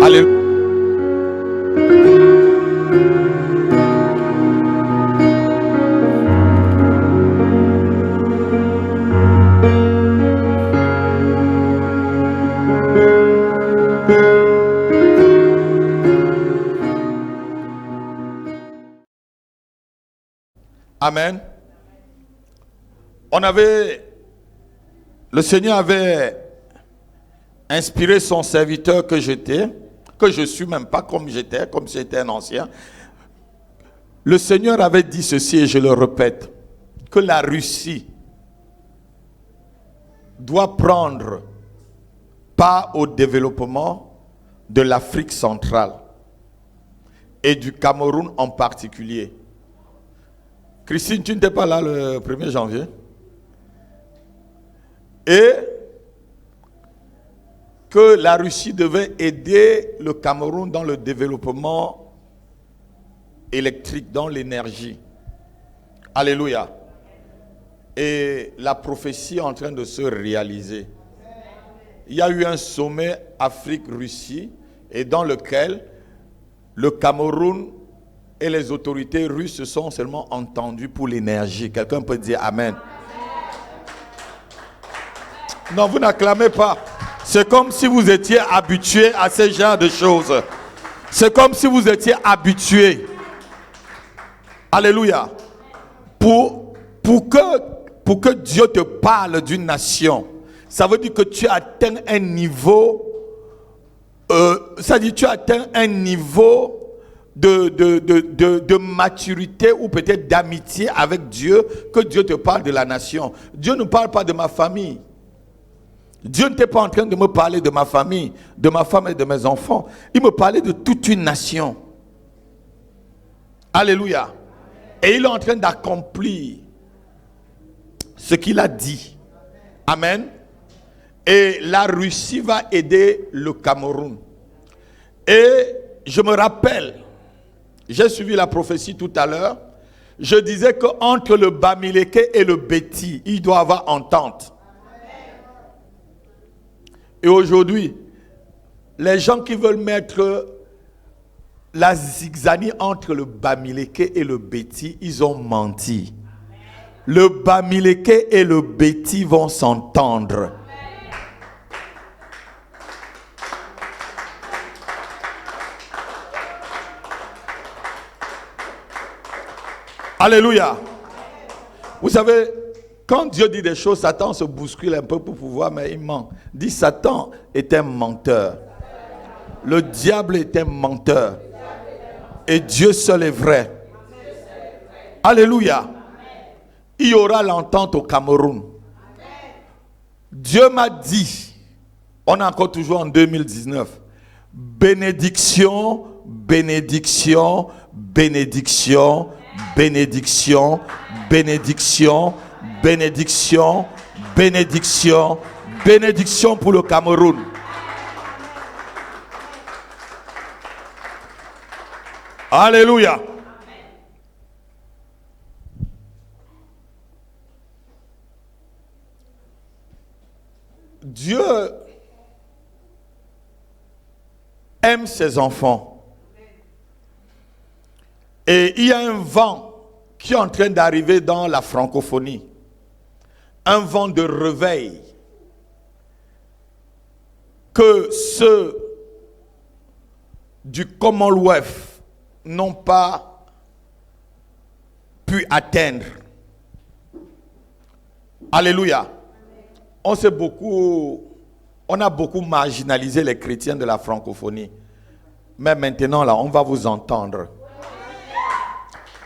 Alléluia. Amen. Le Seigneur avait inspiré son serviteur que je suis même pas comme j'étais un ancien. Le Seigneur avait dit ceci et je le répète, que la Russie doit prendre part au développement de l'Afrique centrale et du Cameroun en particulier. Christine, tu n'étais pas là le 1er janvier? Et que la Russie devait aider le Cameroun dans le développement électrique, dans l'énergie. Alléluia. Et la prophétie est en train de se réaliser. Il y a eu un sommet Afrique-Russie et dans lequel le Cameroun et les autorités russes se sont seulement entendues pour l'énergie. Quelqu'un peut dire Amen. Non, vous n'acclamez pas. C'est comme si vous étiez habitué à ce genre de choses. C'est comme si vous étiez habitué. Alléluia. Pour que Dieu te parle d'une nation, ça veut dire que tu atteins un niveau, de maturité ou peut-être d'amitié avec Dieu, que Dieu te parle de la nation. Dieu ne parle pas de ma famille. Dieu n'était pas en train de me parler de ma famille, de ma femme et de mes enfants. Il me parlait de toute une nation. Alléluia. Et il est en train d'accomplir ce qu'il a dit. Amen. Et la Russie va aider le Cameroun. Et je me rappelle, j'ai suivi la prophétie tout à l'heure, je disais qu'entre le Bamileke et le Béti, il doit y avoir entente. Et aujourd'hui, les gens qui veulent mettre la zigzanie entre le Bamileke et le Béti, ils ont menti. Le Bamileke et le Béti vont s'entendre. Alléluia. Vous savez, quand Dieu dit des choses, Satan se bouscule un peu pour pouvoir, mais il ment. Dit Satan est un menteur. Le diable est un menteur. Et Dieu seul est vrai. Alléluia. Il y aura l'entente au Cameroun. Dieu m'a dit, on est encore toujours en 2019, bénédiction, bénédiction, bénédiction, bénédiction, bénédiction, bénédiction, bénédiction, bénédiction pour le Cameroun. Alléluia. Dieu aime ses enfants. Et il y a un vent qui est en train d'arriver dans la francophonie. Un vent de réveil que ceux du Commonwealth n'ont pas pu atteindre. Alléluia. On a beaucoup marginalisé les chrétiens de la francophonie. Mais maintenant, là, on va vous entendre.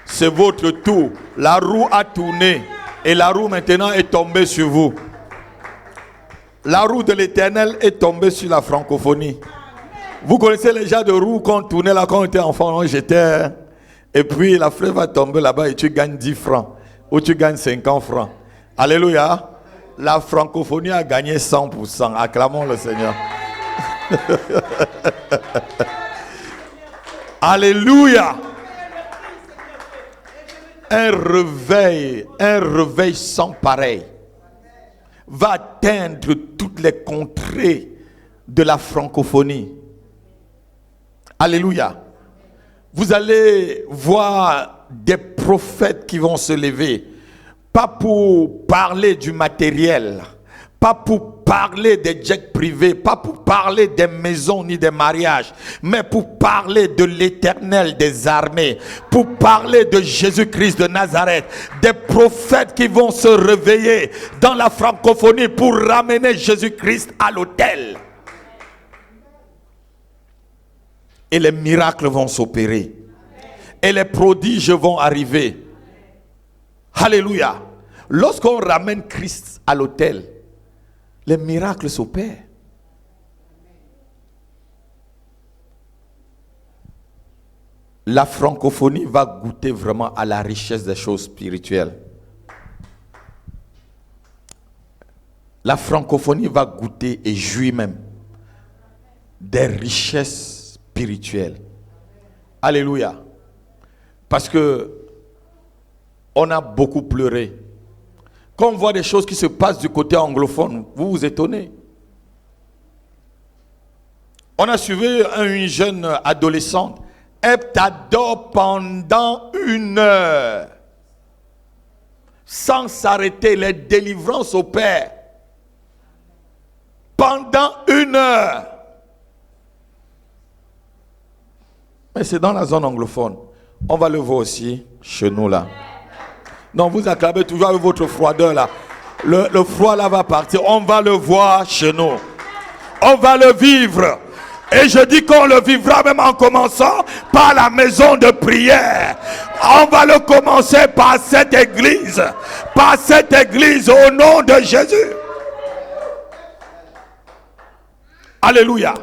C'est votre tour. La roue a tourné et la roue maintenant est tombée sur vous. La roue de l'Éternel est tombée sur la francophonie. Vous connaissez les gens de roue qu'on tournait là quand on était enfant, on jetait. Et puis la fleur va tomber là-bas et tu gagnes 10 francs. Ou tu gagnes 50 francs. Alléluia. La francophonie a gagné 100%. Acclamons le Seigneur. Alléluia. Un réveil sans pareil va atteindre toutes les contrées de la francophonie. Alléluia. Vous allez voir des prophètes qui vont se lever, pas pour parler du matériel, pas pour parler des jets privés, pas pour parler des maisons ni des mariages, mais pour parler de l'Éternel des armées, pour parler de Jésus-Christ de Nazareth, des prophètes qui vont se réveiller dans la francophonie pour ramener Jésus-Christ à l'autel. Et les miracles vont s'opérer. Et les prodiges vont arriver. Alléluia. Lorsqu'on ramène Christ à l'autel, les miracles s'opèrent. La francophonie va goûter vraiment à la richesse des choses spirituelles. La francophonie va goûter et jouir même des richesses spirituelles. Alléluia. Parce que on a beaucoup pleuré. Quand on voit des choses qui se passent du côté anglophone, vous vous étonnez. On a suivi une jeune adolescente. Elle t'adore pendant 1 heure. Sans s'arrêter, les délivrances opèrent. Pendant 1 heure. Mais c'est dans la zone anglophone. On va le voir aussi chez nous là. Non, vous acclamez toujours avec votre froideur là. Le froid là va partir. On va le voir chez nous. On va le vivre. Et je dis qu'on le vivra même en commençant par la maison de prière. On va le commencer par cette église. Par cette église au nom de Jésus. Alléluia.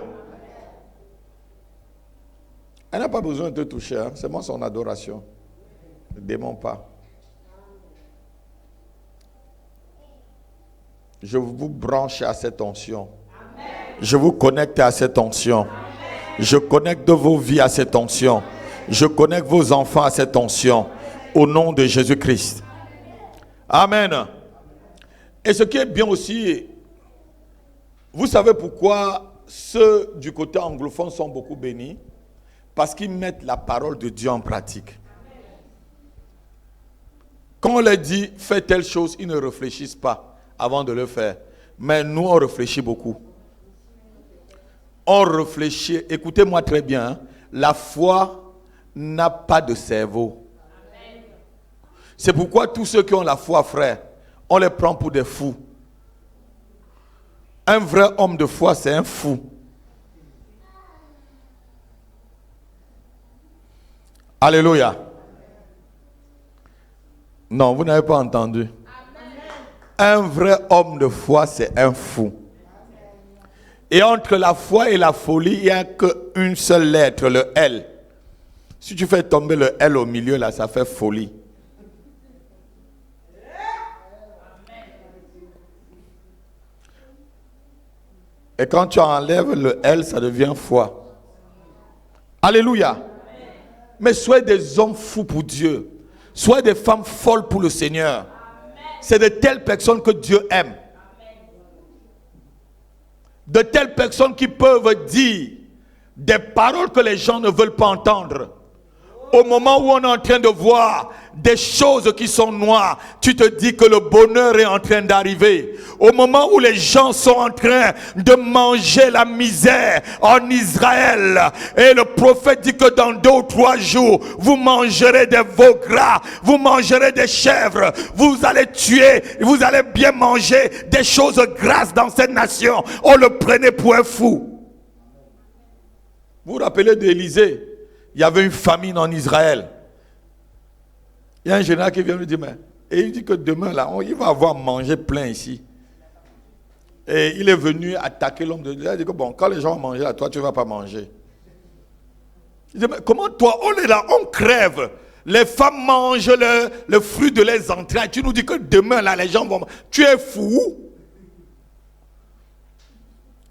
Elle n'a pas besoin de te toucher. Hein. C'est moi son adoration. Ne démons pas. Je vous branche à cette onction. Amen. Je vous connecte à cette onction. Amen. Je connecte vos vies à cette onction. Je connecte vos enfants à cette onction. Au nom de Jésus-Christ. Amen. Et ce qui est bien aussi, vous savez pourquoi ceux du côté anglophone sont beaucoup bénis? Parce qu'ils mettent la parole de Dieu en pratique. Quand on leur dit, fais telle chose, ils ne réfléchissent pas avant de le faire. Mais nous, on réfléchit beaucoup. On réfléchit. Écoutez-moi très bien. Hein, la foi n'a pas de cerveau. C'est pourquoi tous ceux qui ont la foi, frère, on les prend pour des fous. Un vrai homme de foi, c'est un fou. Alléluia. Non, vous n'avez pas entendu. Un vrai homme de foi, c'est un fou. Et entre la foi et la folie, il n'y a qu'une seule lettre, le L. Si tu fais tomber le L au milieu, là, ça fait folie. Et quand tu enlèves le L, ça devient foi. Alléluia. Mais soyez des hommes fous pour Dieu. Soyez des femmes folles pour le Seigneur. C'est de telles personnes que Dieu aime. De telles personnes qui peuvent dire des paroles que les gens ne veulent pas entendre. Au moment où on est en train de voir des choses qui sont noires, tu te dis que le bonheur est en train d'arriver. Au moment où les gens sont en train de manger la misère en Israël, et le prophète dit que dans 2 ou 3 jours, vous mangerez des veaux gras, vous mangerez des chèvres, vous allez tuer, vous allez bien manger des choses grasses dans cette nation. On le prenait pour un fou. Vous vous rappelez d'Élisée? Il y avait une famine en Israël. Il y a un général qui vient me dire, et il dit que demain, là, il va avoir mangé plein ici. Et il est venu attaquer l'homme de Dieu. Il a dit que bon, quand les gens vont manger, là, toi, tu ne vas pas manger. Il dit, mais comment toi, on est là, on crève. Les femmes mangent le fruit de leurs entrailles. Tu nous dis que demain, là, les gens vont manger. Tu es fou.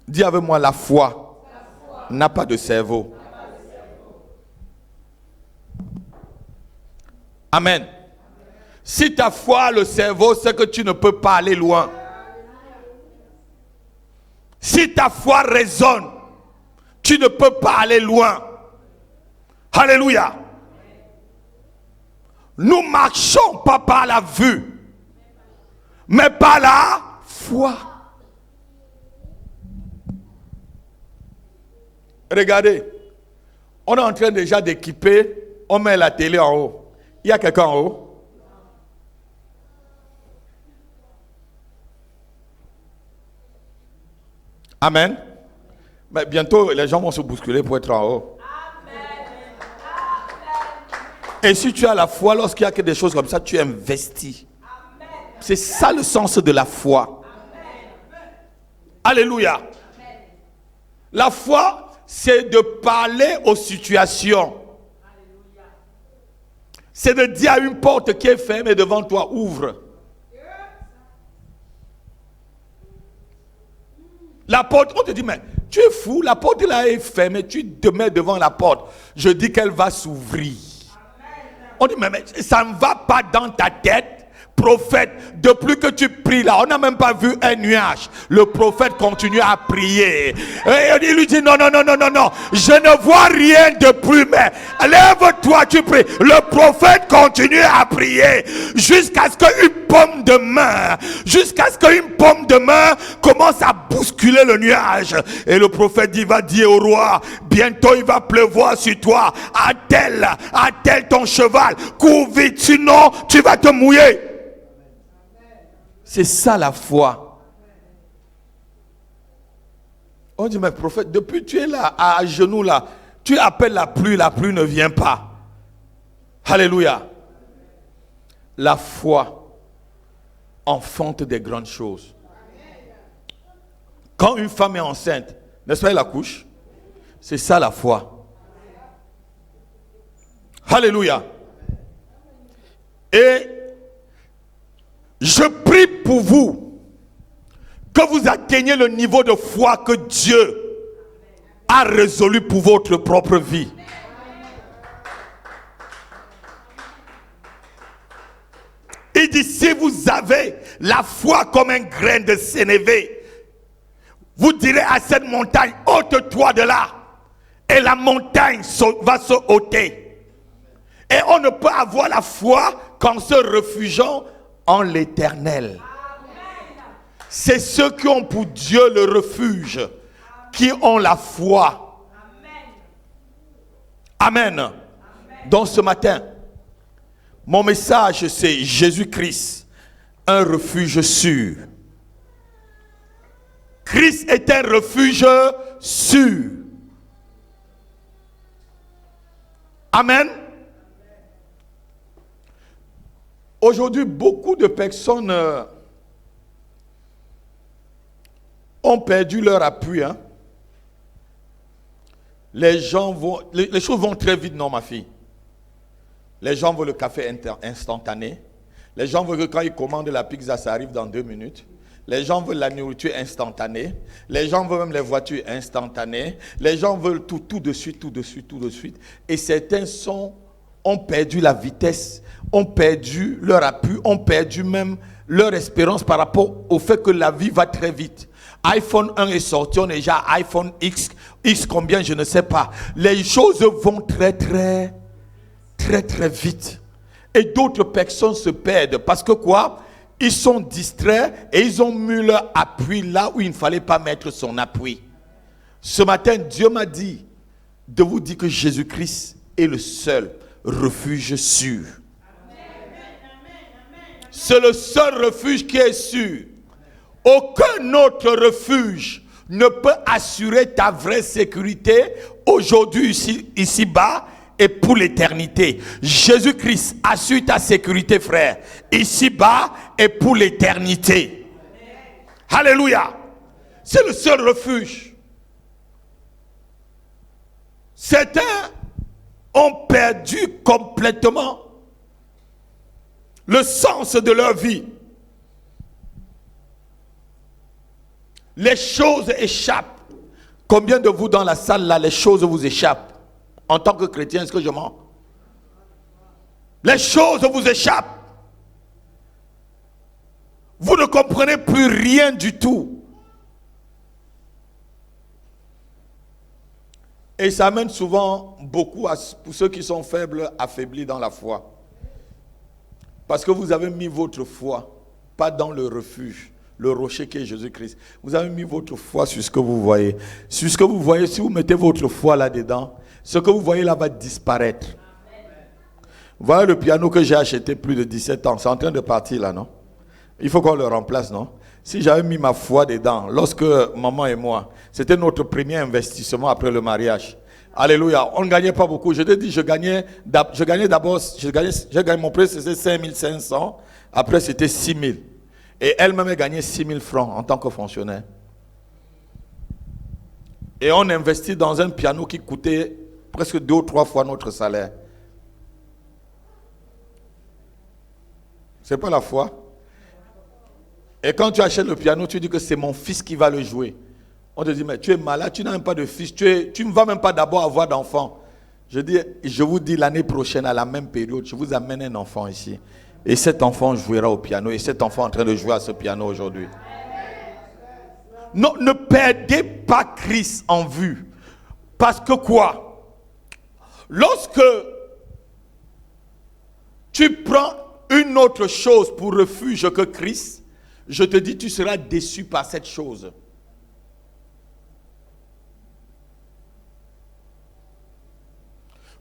Dis avec moi, la foi n'a pas de cerveau. Amen. Si ta foi a le cerveau, c'est que tu ne peux pas aller loin. Si ta foi raisonne, tu ne peux pas aller loin. Alléluia. Nous marchons pas par la vue, mais par la foi. Regardez, on est en train déjà d'équiper, on met la télé en haut. Il y a quelqu'un en haut? Amen. Mais bientôt, les gens vont se bousculer pour être en haut. Et si tu as la foi, lorsqu'il y a des choses comme ça, tu investis. C'est ça le sens de la foi. Alléluia. La foi, c'est de parler aux situations. C'est de dire à une porte qui est fermée devant toi, ouvre. La porte, on te dit, mais tu es fou, la porte là est fermée, tu te mets devant la porte. Je dis qu'elle va s'ouvrir. On dit, mais ça ne va pas dans ta tête. Prophète, depuis que tu pries là, on n'a même pas vu un nuage. Le prophète continue à prier. Et il lui dit, non, je ne vois rien de plus, mais lève-toi, tu pries. Le prophète continue à prier jusqu'à ce qu'une pomme de main commence à bousculer le nuage. Et le prophète dit, va dire au roi, bientôt il va pleuvoir sur toi. Attelle ton cheval, cours vite, sinon tu vas te mouiller. C'est ça la foi. On dit, mais prophète, depuis tu es là, à genoux là, tu appelles la pluie ne vient pas. Alléluia. La foi enfante des grandes choses. Quand une femme est enceinte, n'est-ce pas, elle accouche? C'est ça la foi. Alléluia. Et je prie pour vous que vous atteigniez le niveau de foi que Dieu a résolu pour votre propre vie. Il dit, si vous avez la foi comme un grain de sénévé, vous direz à cette montagne, ôte-toi de là. Et la montagne va se ôter. Et on ne peut avoir la foi qu'en se réfugiant en l'Éternel. C'est ceux qui ont pour Dieu le refuge, qui ont la foi. Amen. Donc ce matin, mon message c'est Jésus-Christ, un refuge sûr. Christ est un refuge sûr. Amen. Aujourd'hui, beaucoup de personnes ont perdu leur appui. Les choses vont très vite, non, ma fille. Les gens veulent le café instantané. Les gens veulent que quand ils commandent la pizza, ça arrive dans 2 minutes. Les gens veulent la nourriture instantanée. Les gens veulent même les voitures instantanées. Les gens veulent tout de suite. Et certains ont perdu la vitesse, ont perdu leur appui, ont perdu même leur espérance par rapport au fait que la vie va très vite. iPhone 1 est sorti, on est déjà iPhone X combien, je ne sais pas. Les choses vont très vite. Et d'autres personnes se perdent parce que quoi? Ils sont distraits et ils ont mis leur appui là où il ne fallait pas mettre son appui. Ce matin, Dieu m'a dit de vous dire que Jésus-Christ est le seul refuge sûr. C'est le seul refuge qui est sûr. Aucun autre refuge ne peut assurer ta vraie sécurité aujourd'hui ici-bas et pour l'éternité. Jésus-Christ assure ta sécurité, frère, ici-bas et pour l'éternité. Alléluia. C'est le seul refuge. Certains ont perdu complètement le sens de leur vie. Les choses échappent. Combien de vous dans la salle là, les choses vous échappent? En tant que chrétien, est-ce que je mens? Les choses vous échappent. Vous ne comprenez plus rien du tout. Et ça amène souvent beaucoup, pour ceux qui sont faibles, affaiblis dans la foi. Parce que vous avez mis votre foi, pas dans le refuge, le rocher qui est Jésus-Christ. Vous avez mis votre foi sur ce que vous voyez. Sur ce que vous voyez, si vous mettez votre foi là-dedans, ce que vous voyez là va disparaître. Voilà le piano que j'ai acheté plus de 17 ans. C'est en train de partir là, non? Il faut qu'on le remplace, non? Si j'avais mis ma foi dedans, lorsque maman et moi, c'était notre premier investissement après le mariage. Alléluia. On ne gagnait pas beaucoup. Je te dis, j'ai gagné d'abord, j'ai gagné mon prix, c'était 5500. Après, c'était 6000. Et elle-même a gagné 6000 francs en tant que fonctionnaire. Et on investit dans un piano qui coûtait presque 2 ou 3 fois notre salaire. C'est pas la foi. Et quand tu achètes le piano, tu dis que c'est mon fils qui va le jouer. On te dit, mais tu es malade, tu n'as même pas de fils, tu ne vas même pas d'abord avoir d'enfant. Je vous dis l'année prochaine, à la même période, je vous amène un enfant ici. Et cet enfant jouera au piano. Et cet enfant est en train de jouer à ce piano aujourd'hui. Non, ne perdez pas Christ en vue. Parce que quoi? Lorsque tu prends une autre chose pour refuge que Christ, je te dis, tu seras déçu par cette chose.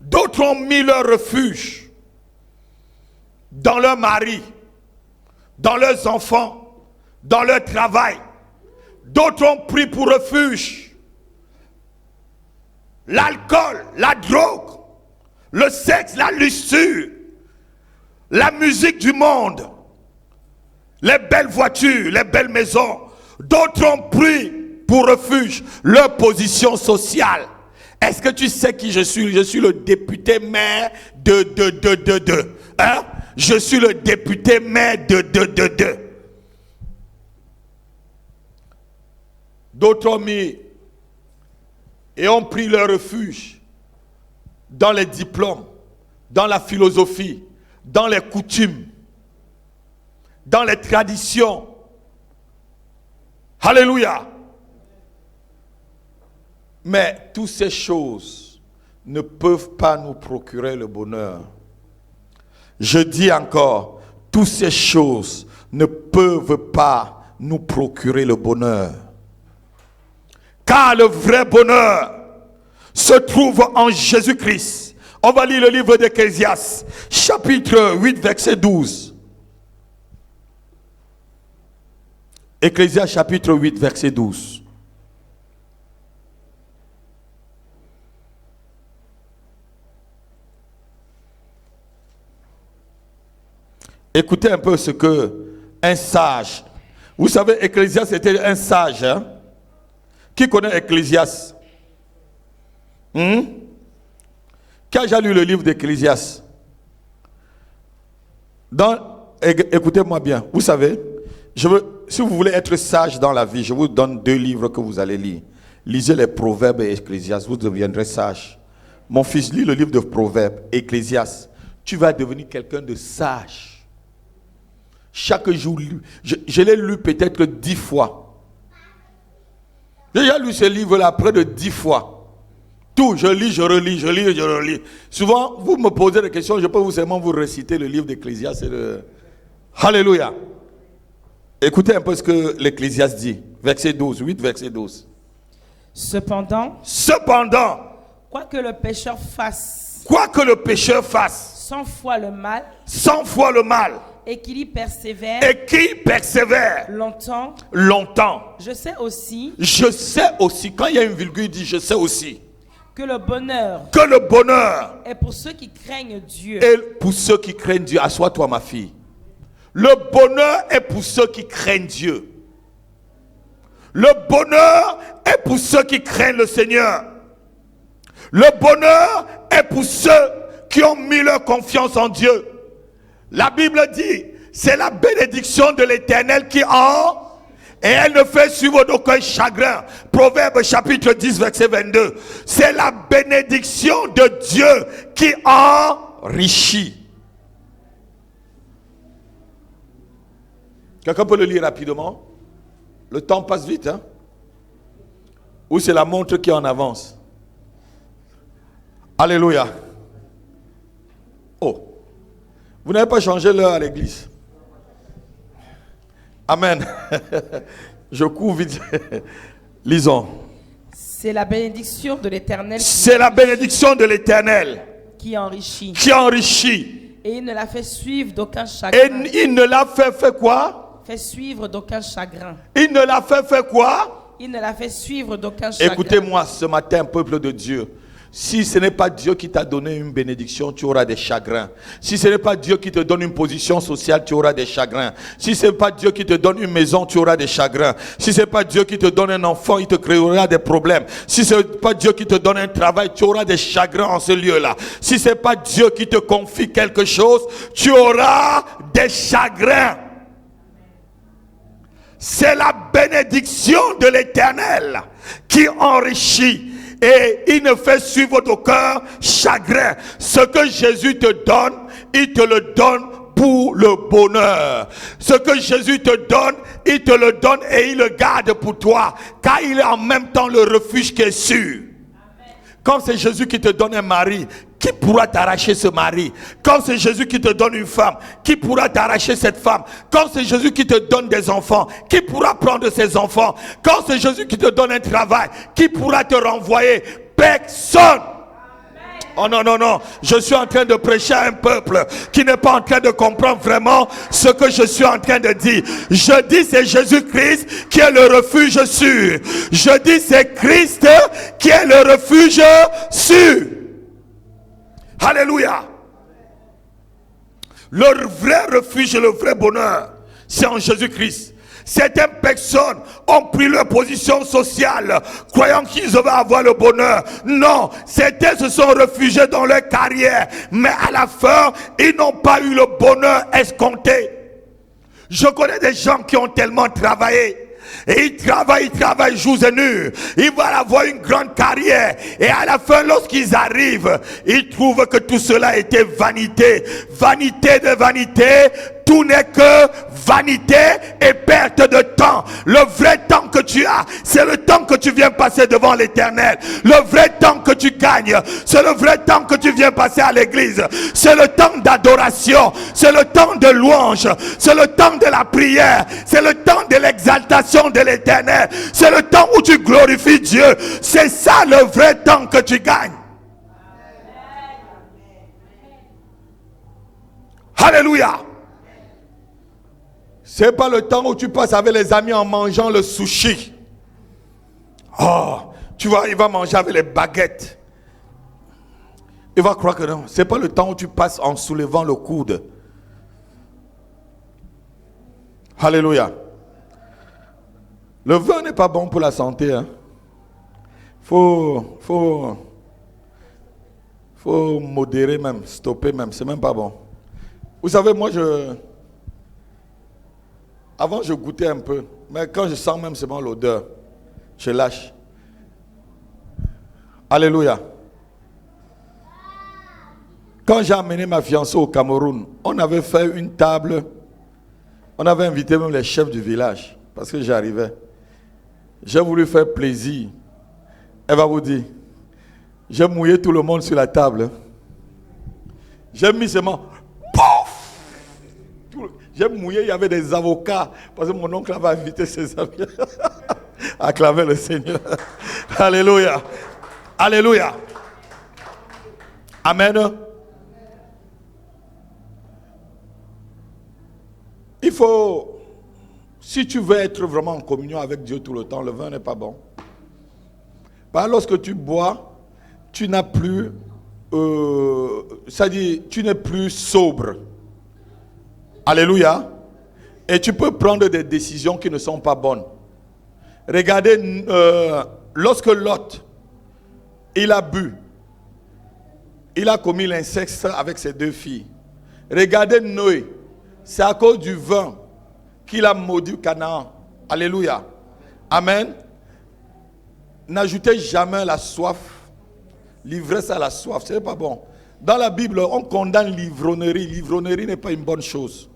D'autres ont mis leur refuge dans leur mari, dans leurs enfants, dans leur travail. D'autres ont pris pour refuge l'alcool, la drogue, le sexe, la luxure, la musique du monde, les belles voitures, les belles maisons. D'autres ont pris pour refuge leur position sociale. Est-ce que tu sais qui je suis? Je suis le député maire de. Hein? Je suis le député maire de. D'autres ont mis et ont pris leur refuge dans les diplômes, dans la philosophie, dans les coutumes, dans les traditions. Alléluia. Mais toutes ces choses ne peuvent pas nous procurer le bonheur. Je dis encore, toutes ces choses ne peuvent pas nous procurer le bonheur. Car le vrai bonheur se trouve en Jésus-Christ. On va lire le livre d'Ecclésiaste, chapitre 8, verset 12. Ecclésiaste, chapitre 8, verset 12. Écoutez un peu ce que un sage. Vous savez, Ecclésiaste était un sage. Hein? Qui connaît Ecclésiaste? Qui a déjà lu le livre d'Ecclésiaste? Écoutez-moi bien. Vous savez, si vous voulez être sage dans la vie, je vous donne 2 livres que vous allez lire. Lisez les Proverbes et Ecclésiaste, vous deviendrez sage. Mon fils, lis le livre de Proverbes, Ecclésiaste. Tu vas devenir quelqu'un de sage. Chaque jour, je l'ai lu peut-être 10 fois. J'ai déjà lu ce livre-là près de 10 fois. Tout, je lis, je relis, je lis, je relis. Souvent, vous me posez des questions, je peux seulement vous réciter le livre d'Ecclésiaste. Alléluia. Écoutez un peu ce que l'Ecclésiaste dit. Verset 12, 8, verset 12. Cependant, quoi que le pécheur fasse 100 fois le mal, et qu'il y persévère, longtemps, je sais aussi, quand il y a une virgule, il dit je sais aussi, que le bonheur est pour ceux qui craignent Dieu. Et pour ceux qui craignent Dieu, assois-toi ma fille. Le bonheur est pour ceux qui craignent Dieu. Le bonheur est pour ceux qui craignent le Seigneur. Le bonheur est pour ceux qui ont mis leur confiance en Dieu. La Bible dit, c'est la bénédiction de l'Éternel qui en, et elle ne fait suivre d'aucun chagrin. Proverbe chapitre 10 verset 22. C'est la bénédiction de Dieu qui enrichit. Quelqu'un peut le lire rapidement? Le temps passe vite, hein? Ou c'est la montre qui est en avance? Alléluia. Oh, vous n'avez pas changé l'heure à l'église. Amen. Je cours vite. Lisons. C'est la bénédiction de l'Éternel. C'est la bénédiction de l'Éternel qui enrichit. Qui enrichit. Et il ne la fait suivre d'aucun chagrin. Et il ne l'a fait quoi? Fait suivre d'aucun chagrin. Il ne l'a fait quoi? Il ne la fait suivre d'aucun chagrin. Écoutez-moi ce matin, peuple de Dieu. Si ce n'est pas Dieu qui t'a donné une bénédiction, tu auras des chagrins. Si ce n'est pas Dieu qui te donne une position sociale, tu auras des chagrins. Si ce n'est pas Dieu qui te donne une maison, tu auras des chagrins. Si ce n'est pas Dieu qui te donne un enfant, il te créera des problèmes. Si ce n'est pas Dieu qui te donne un travail, tu auras des chagrins en ce lieu-là. Si ce n'est pas Dieu qui te confie quelque chose, tu auras des chagrins. C'est la bénédiction de l'Éternel qui enrichit. Et il ne fait suivre d'aucun chagrin. Ce que Jésus te donne, il te le donne pour le bonheur. Ce que Jésus te donne, il te le donne et il le garde pour toi. Car il est en même temps le refuge qui est sûr. Quand c'est Jésus qui te donne un mari, qui pourra t'arracher ce mari? Quand c'est Jésus qui te donne une femme, qui pourra t'arracher cette femme? Quand c'est Jésus qui te donne des enfants, qui pourra prendre ses enfants? Quand c'est Jésus qui te donne un travail, qui pourra te renvoyer? Personne. Oh non, non, non. Je suis en train de prêcher à un peuple qui n'est pas en train de comprendre vraiment ce que je suis en train de dire. Je dis c'est Jésus-Christ qui est le refuge sûr. Je dis c'est Christ qui est le refuge sûr. Alléluia. Le vrai refuge et le vrai bonheur, c'est en Jésus-Christ. Certaines personnes ont pris leur position sociale, croyant qu'ils allaient avoir le bonheur. Non, certains se sont réfugiés dans leur carrière, mais à la fin, ils n'ont pas eu le bonheur escompté. Je connais des gens qui ont tellement travaillé. Et ils travaillent jours et nuits. Ils vont avoir une grande carrière. Et à la fin, lorsqu'ils arrivent, ils trouvent que tout cela était vanité. Vanité de vanité. Tout n'est que vanité et perte de temps. Le vrai temps que tu as, c'est le temps que tu viens passer devant l'Éternel. Le vrai temps que tu gagnes, c'est le vrai temps que tu viens passer à l'église. C'est le temps d'adoration. C'est le temps de louange. C'est le temps de la prière. C'est le temps de l'exaltation de l'Éternel. C'est le temps où tu glorifies Dieu. C'est ça le vrai temps que tu gagnes. Alléluia. C'est pas le temps où tu passes avec les amis en mangeant le sushi. Oh, tu vois, il va manger avec les baguettes. Il va croire que non. C'est pas le temps où tu passes en soulevant le coude. Alléluia. Le vin n'est pas bon pour la santé. Hein. Faut modérer même, stopper même. C'est même pas bon. Vous savez, moi avant je goûtais un peu, mais quand je sens même c'est bon l'odeur, je lâche. Alléluia. Quand j'ai amené ma fiancée au Cameroun, on avait fait une table, on avait invité même les chefs du village, parce que j'arrivais. J'ai voulu faire plaisir. Elle va vous dire, j'ai mouillé tout le monde sur la table. J'ai mis seulement, pouf! J'ai mouillé, il y avait des avocats, parce que mon oncle avait invité ses amis. Acclamez le Seigneur. Alléluia. Alléluia. Amen. Il faut, si tu veux être vraiment en communion avec Dieu tout le temps, le vin n'est pas bon. Parce que lorsque tu bois, tu n'as plus, c'est-à-dire, tu n'es plus sobre. Alléluia. Et tu peux prendre des décisions qui ne sont pas bonnes. Regardez, lorsque Lot, il a bu, il a commis l'inceste avec ses deux filles. Regardez Noé, c'est à cause du vin qu'il a maudit Canaan. Alléluia. Amen. N'ajoutez jamais la soif, l'ivresse à la soif, ce n'est pas bon. Dans la Bible, on condamne l'ivrognerie. L'ivrognerie n'est pas une bonne chose.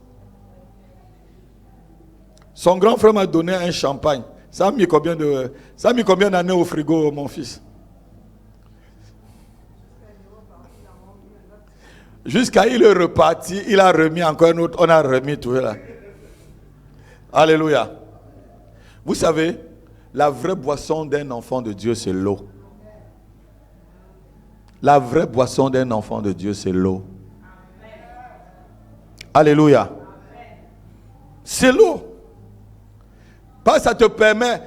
Son grand frère m'a donné un champagne. Ça a mis combien d'années au frigo, mon fils? Jusqu'à il est reparti, il a remis encore un autre, on a remis tout là. Alléluia. Vous savez, la vraie boisson d'un enfant de Dieu, c'est l'eau. La vraie boisson d'un enfant de Dieu, c'est l'eau. Alléluia. C'est l'eau. Parce que ça te permet,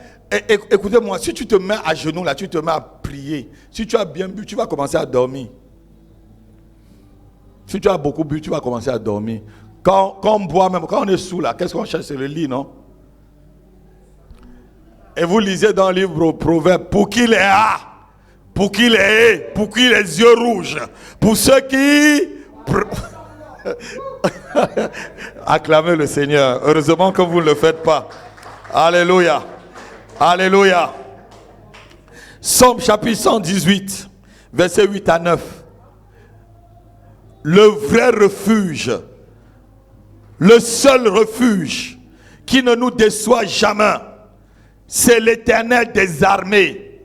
écoutez-moi, si tu te mets à genoux là, tu te mets à prier. Si tu as bien bu, tu vas commencer à dormir. Si tu as beaucoup bu, tu vas commencer à dormir. Quand on boit même, quand on est sous là, qu'est-ce qu'on cherche? C'est le lit, non? Et vous lisez dans le livre Proverbe, pour qui les a, pour qui les hait, pour qui les yeux rouges, pour ceux qui... Acclamez le Seigneur. Heureusement que vous ne le faites pas. Alléluia. Alléluia. Somme chapitre 118, versets 8 à 9. Le vrai refuge, le seul refuge qui ne nous déçoit jamais, c'est l'Éternel des armées.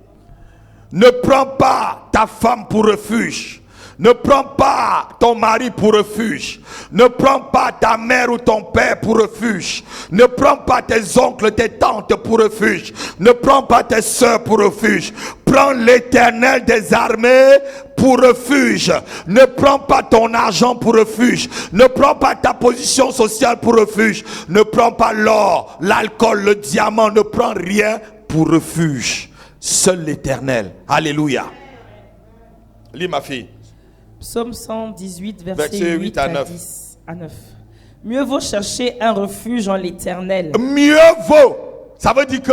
Ne prends pas ta femme pour refuge. Ne prends pas ton mari pour refuge. Ne prends pas ta mère ou ton père pour refuge. Ne prends pas tes oncles, tes tantes pour refuge. Ne prends pas tes soeurs pour refuge. Prends l'Éternel des armées pour refuge. Ne prends pas ton argent pour refuge. Ne prends pas ta position sociale pour refuge. Ne prends pas l'or, l'alcool, le diamant. Ne prends rien pour refuge. Seul l'Éternel. Alléluia. Lis ma fille. Psaume 118, versets 8 à 10 à 9. Mieux vaut chercher un refuge en l'Éternel. Mieux vaut. Ça veut dire que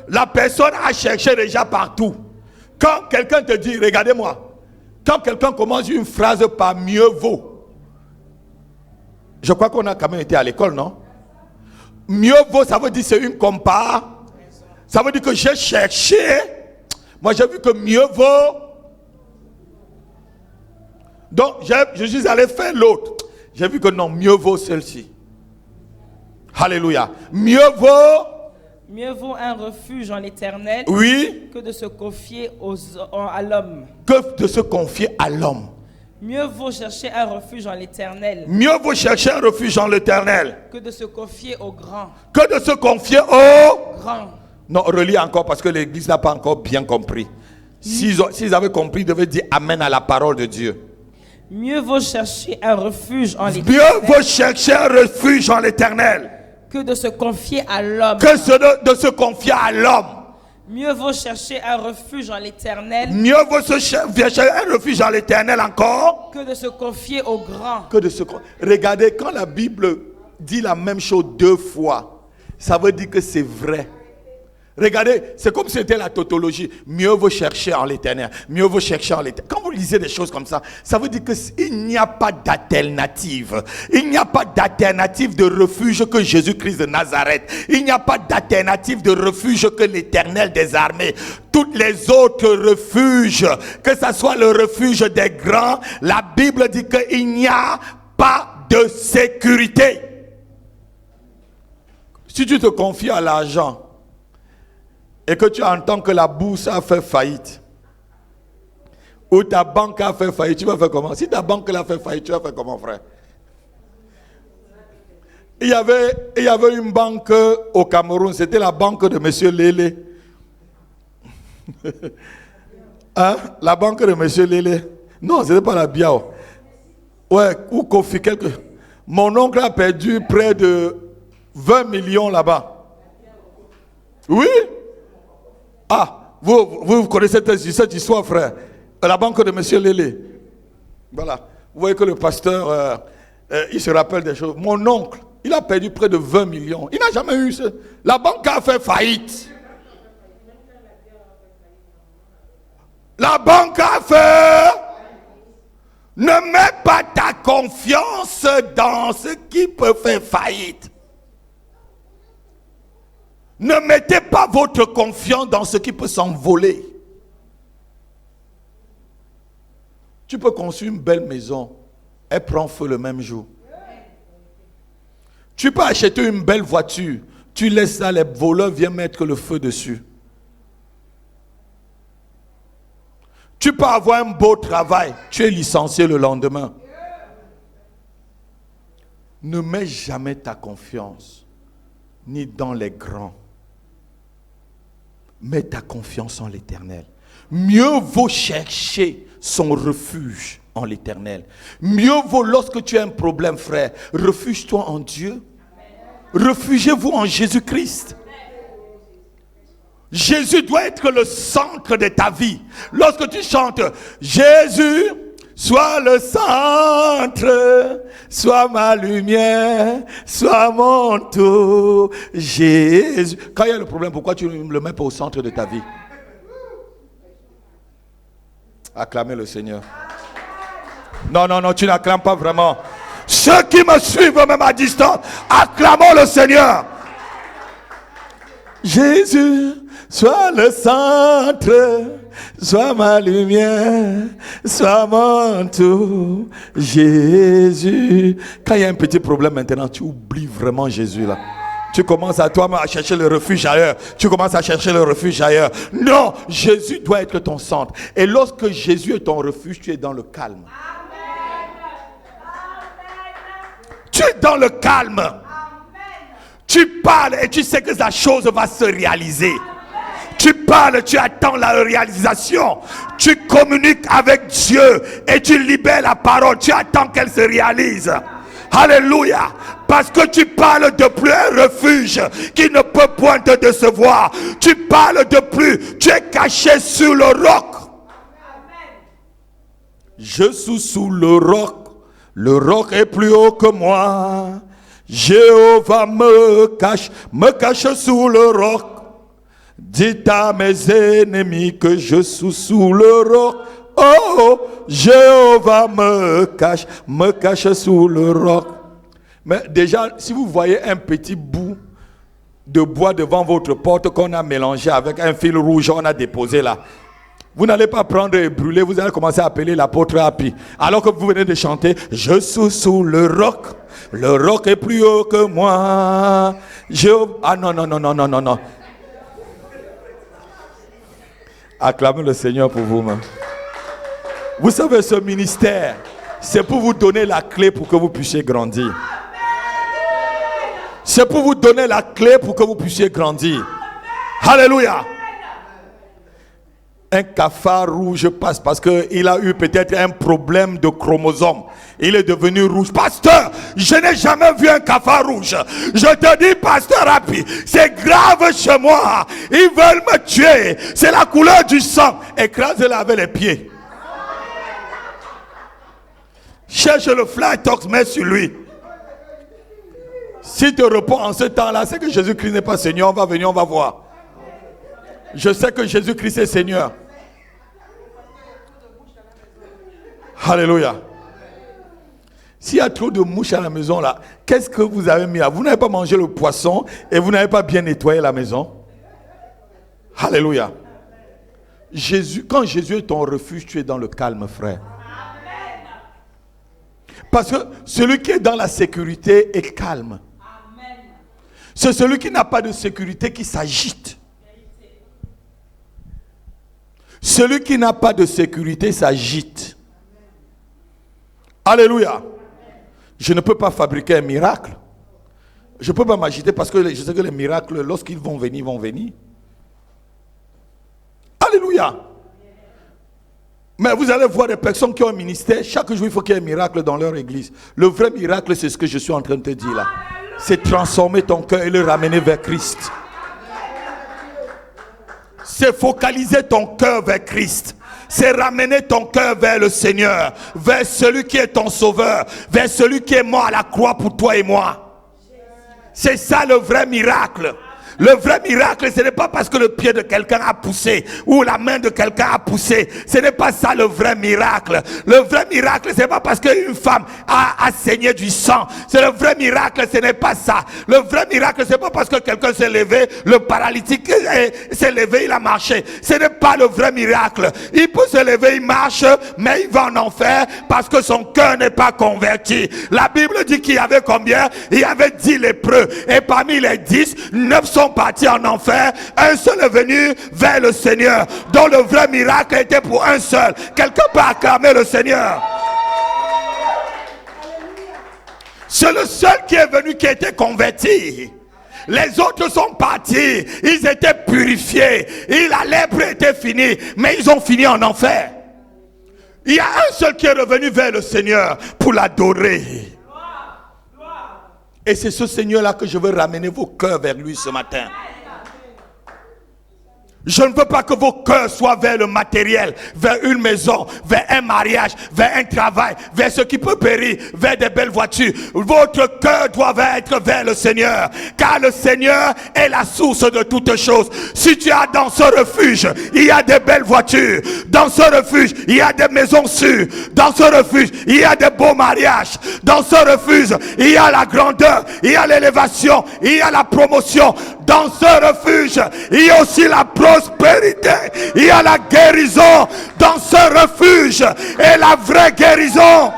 la personne a cherché déjà partout. Quand quelqu'un te dit, regardez-moi, quand quelqu'un commence une phrase par mieux vaut, je crois qu'on a quand même été à l'école, non? Mieux vaut, ça veut dire c'est une comparaison. Ça veut dire que j'ai cherché. Moi j'ai vu que mieux vaut. Donc, je suis allé faire l'autre. J'ai vu que non, mieux vaut celle-ci. Alléluia. Mieux vaut un refuge en l'Éternel, oui, que de se confier à l'homme. Que de se confier à l'homme. Mieux vaut chercher un refuge en l'Éternel. Mieux vaut chercher un refuge en l'Éternel. Que de se confier au grand. Que de se confier au grand. Non, relis encore parce que l'Église n'a pas encore bien compris. S'ils avaient compris, ils devaient dire Amen à la parole de Dieu. Mieux vaut chercher un refuge en l'Éternel. Mieux vaut chercher un refuge en l'Éternel. Que de se confier à l'homme. Que de se confier à l'homme. Mieux vaut chercher un refuge en l'Éternel. Mieux vaut chercher un refuge en l'Éternel encore. Que de se confier au grand. Regardez, quand la Bible dit la même chose deux fois, ça veut dire que c'est vrai. Regardez, c'est comme si c'était la tautologie. Mieux vaut chercher en l'Éternel. Mieux vaut chercher en l'Éternel. Quand vous lisez des choses comme ça, ça veut dire qu'il n'y a pas d'alternative. Il n'y a pas d'alternative de refuge que Jésus-Christ de Nazareth. Il n'y a pas d'alternative de refuge que l'Éternel des armées. Toutes les autres refuges, que ce soit le refuge des grands, la Bible dit qu'il n'y a pas de sécurité. Si tu te confies à l'argent, et que tu entends que la bourse a fait faillite, ou ta banque a fait faillite, tu vas faire comment? Si ta banque a fait faillite, tu vas faire comment, frère? Il y avait une banque au Cameroun, c'était la banque de M. Lélé. Hein? La banque de M. Lélé. Non, ce n'était pas la Biao. Ouais, ou Kofi quelque. Mon oncle a perdu près de 20 millions là-bas. Oui? Ah, vous connaissez cette histoire, frère. La banque de M. Lélé. Voilà. Vous voyez que le pasteur, il se rappelle des choses. Mon oncle, il a perdu près de 20 millions. Il n'a jamais eu ça. La banque a fait faillite. La banque a fait... Ne mets pas ta confiance dans ce qui peut faire faillite. Ne mettez pas votre confiance dans ce qui peut s'envoler. Tu peux construire une belle maison, elle prend feu le même jour. Tu peux acheter une belle voiture, tu laisses ça, les voleurs viennent mettre le feu dessus. Tu peux avoir un beau travail, tu es licencié le lendemain. Ne mets jamais ta confiance ni dans les grands. Mets ta confiance en l'Éternel. Mieux vaut chercher son refuge en l'Éternel. Mieux vaut lorsque tu as un problème, frère, refuge-toi en Dieu. Refugiez-vous en Jésus-Christ. Jésus doit être le centre de ta vie. Lorsque tu chantes Jésus, sois le centre, sois ma lumière, sois mon tout. Jésus. Quand il y a le problème, pourquoi tu ne le mets pas au centre de ta vie? Acclamez le Seigneur. Non, tu n'acclames pas vraiment. Ceux qui me suivent même à distance, acclamons le Seigneur. Jésus, sois le centre, sois ma lumière, sois mon tout. Jésus. Quand il y a un petit problème maintenant, tu oublies vraiment Jésus là. Tu commences à toi-même à chercher le refuge ailleurs. Tu commences à chercher le refuge ailleurs. Non, Jésus doit être ton centre. Et lorsque Jésus est ton refuge, tu es dans le calme. Tu es dans le calme. Tu parles et tu sais que la chose va se réaliser. Tu parles, tu attends la réalisation. Tu communiques avec Dieu et tu libères la parole. Tu attends qu'elle se réalise. Alléluia. Parce que tu parles de plus un refuge qui ne peut point te décevoir. Tu parles de plus. Tu es caché sur le roc. Je suis sous le roc. Le roc est plus haut que moi. Jéhovah me cache sous le roc. Dites à mes ennemis que je suis sous le roc. Oh, Jéhovah me cache sous le roc. Mais déjà, si vous voyez un petit bout de bois devant votre porte qu'on a mélangé avec un fil rouge, on a déposé là, vous n'allez pas prendre et brûler, vous allez commencer à appeler l'apôtre Happy. Alors que vous venez de chanter, je suis sous le roc est plus haut que moi. Ah non. Acclamez le Seigneur pour vous-même. Vous savez, ce ministère, c'est pour vous donner la clé pour que vous puissiez grandir. C'est pour vous donner la clé pour que vous puissiez grandir. Alléluia. Un cafard rouge passe parce qu'il a eu peut-être un problème de chromosome. Il est devenu rouge. Pasteur, je n'ai jamais vu un cafard rouge. Je te dis, pasteur Happy, c'est grave chez moi. Ils veulent me tuer. C'est la couleur du sang. Écrase-le avec les pieds. Cherche le fly tox, mets sur lui. Si tu réponds en ce temps-là, c'est que Jésus-Christ n'est pas Seigneur. On va venir, on va voir. Je sais que Jésus-Christ est Seigneur. Alléluia. S'il y a trop de mouches à la maison là, qu'est-ce que vous avez mis là? Vous n'avez pas mangé le poisson et vous n'avez pas bien nettoyé la maison. Alléluia. Quand Jésus est ton refuge, tu es dans le calme, frère. Parce que celui qui est dans la sécurité est calme. C'est celui qui n'a pas de sécurité qui s'agite. Celui qui n'a pas de sécurité s'agite. Alléluia. Je ne peux pas fabriquer un miracle. Je ne peux pas m'agiter parce que je sais que les miracles, lorsqu'ils vont venir, ils vont venir. Alléluia. Mais vous allez voir des personnes qui ont un ministère. Chaque jour, il faut qu'il y ait un miracle dans leur église. Le vrai miracle, c'est ce que je suis en train de te dire là. C'est transformer ton cœur et le ramener vers Christ. C'est focaliser ton cœur vers Christ. C'est ramener ton cœur vers le Seigneur, vers celui qui est ton sauveur, vers celui qui est mort à la croix pour toi et moi. C'est ça le vrai miracle. Le vrai miracle, ce n'est pas parce que le pied de quelqu'un a poussé ou la main de quelqu'un a poussé. Ce n'est pas ça le vrai miracle. Le vrai miracle, ce n'est pas parce qu'une femme a saigné du sang. C'est le vrai miracle, ce n'est pas ça. Le vrai miracle, ce n'est pas parce que quelqu'un s'est levé, le paralytique s'est levé, il a marché. Ce n'est pas le vrai miracle. Il peut se lever, il marche, mais il va en enfer parce que son cœur n'est pas converti. La Bible dit qu'il y avait combien? Il y avait 10 lépreux. Et parmi les 10, 9 sont partis en enfer, un seul est venu vers le Seigneur, dont le vrai miracle était pour un seul. Quelqu'un peut acclamer le Seigneur. C'est le seul qui est venu qui a été converti. Les autres sont partis, ils étaient purifiés, et la lèpre était finie, mais ils ont fini en enfer. Il y a un seul qui est revenu vers le Seigneur pour l'adorer. Et c'est ce Seigneur-là que je veux ramener vos cœurs vers lui ce matin. Je ne veux pas que vos cœurs soient vers le matériel, vers une maison, vers un mariage, vers un travail, vers ce qui peut périr, vers des belles voitures. Votre cœur doit être vers le Seigneur, car le Seigneur est la source de toutes choses. Si tu as dans ce refuge, il y a des belles voitures. Dans ce refuge, il y a des maisons sûres. Dans ce refuge, il y a des beaux mariages. Dans ce refuge, il y a la grandeur, il y a l'élévation, il y a la promotion. Dans ce refuge, il y a aussi la prospérité, il y a la guérison dans ce refuge, et la vraie guérison.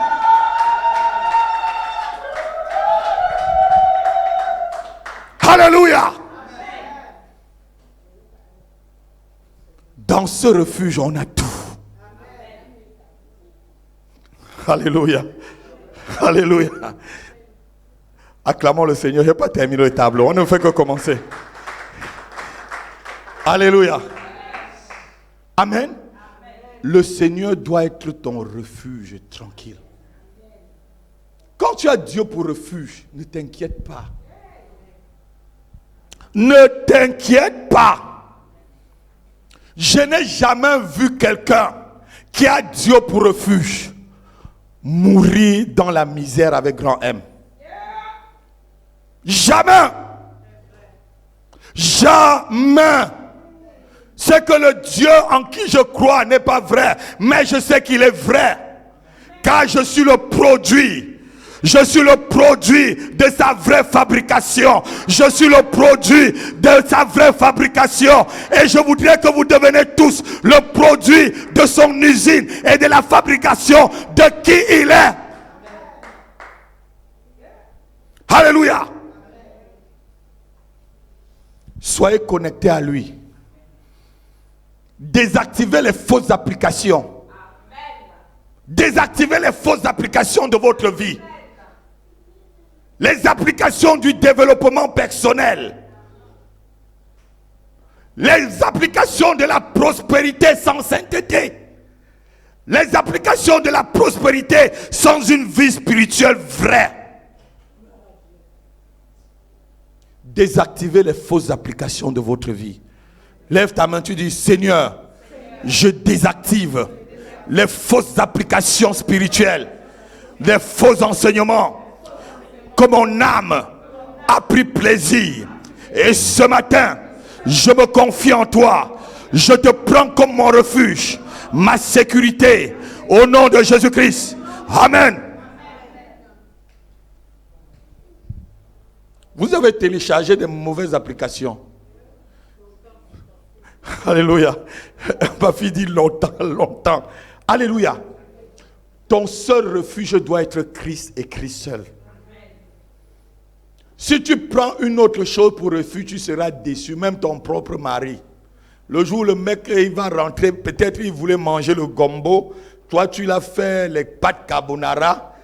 Alléluia. Dans ce refuge, on a tout. Alléluia. Alléluia. Acclamons le Seigneur. Je n'ai pas terminé le tableau. On ne fait que commencer. Alléluia. Amen. Le Seigneur doit être ton refuge tranquille. Quand tu as Dieu pour refuge, ne t'inquiète pas. Ne t'inquiète pas. Je n'ai jamais vu quelqu'un qui a Dieu pour refuge mourir dans la misère avec grand M. Jamais. Jamais. C'est que le Dieu en qui je crois n'est pas vrai, mais je sais qu'il est vrai, car je suis le produit. Je suis le produit de sa vraie fabrication. Je suis le produit de sa vraie fabrication. Et je voudrais que vous deveniez tous le produit de son usine et de la fabrication de qui il est. Alléluia. Soyez connectés à lui. Désactivez les fausses applications. Désactivez les fausses applications de votre vie. Les applications du développement personnel. Les applications de la prospérité sans sainteté. Les applications de la prospérité sans une vie spirituelle vraie. Désactivez les fausses applications de votre vie. Lève ta main, tu dis, Seigneur, je désactive les fausses applications spirituelles, les faux enseignements que mon âme a pris plaisir. Et ce matin, je me confie en toi. Je te prends comme mon refuge, ma sécurité, au nom de Jésus-Christ. Amen. Vous avez téléchargé de mauvaises applications. Alléluia. Ma fille dit longtemps. Alléluia. Ton seul refuge doit être Christ et Christ seul. Si tu prends une autre chose pour refuge, tu seras déçu, même ton propre mari. Le jour où le mec il va rentrer, peut-être il voulait manger le gombo, toi tu l'as fait les pâtes carbonara,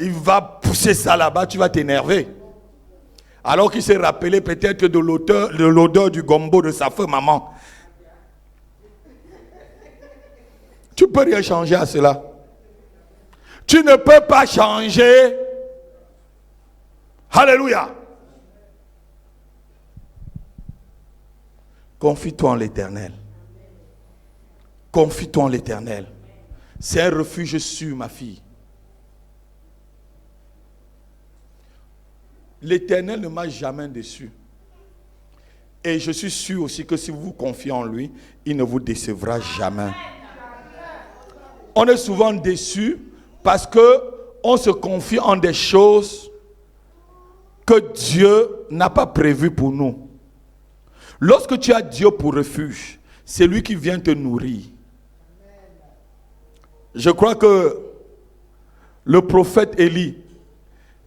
il va pousser ça là-bas, tu vas t'énerver. Alors qu'il s'est rappelé peut-être de l'odeur du gombo de sa femme maman. Tu ne peux rien changer à cela. Tu ne peux pas changer. Alléluia. Confie-toi en l'Éternel. Confie-toi en l'Éternel. C'est un refuge sûr, ma fille. L'Éternel ne m'a jamais déçu. Et je suis sûr aussi que si vous vous confiez en lui, il ne vous décevra jamais. On est souvent déçu parce qu'on se confie en des choses que Dieu n'a pas prévues pour nous. Lorsque tu as Dieu pour refuge, c'est lui qui vient te nourrir. Je crois que le prophète Élie,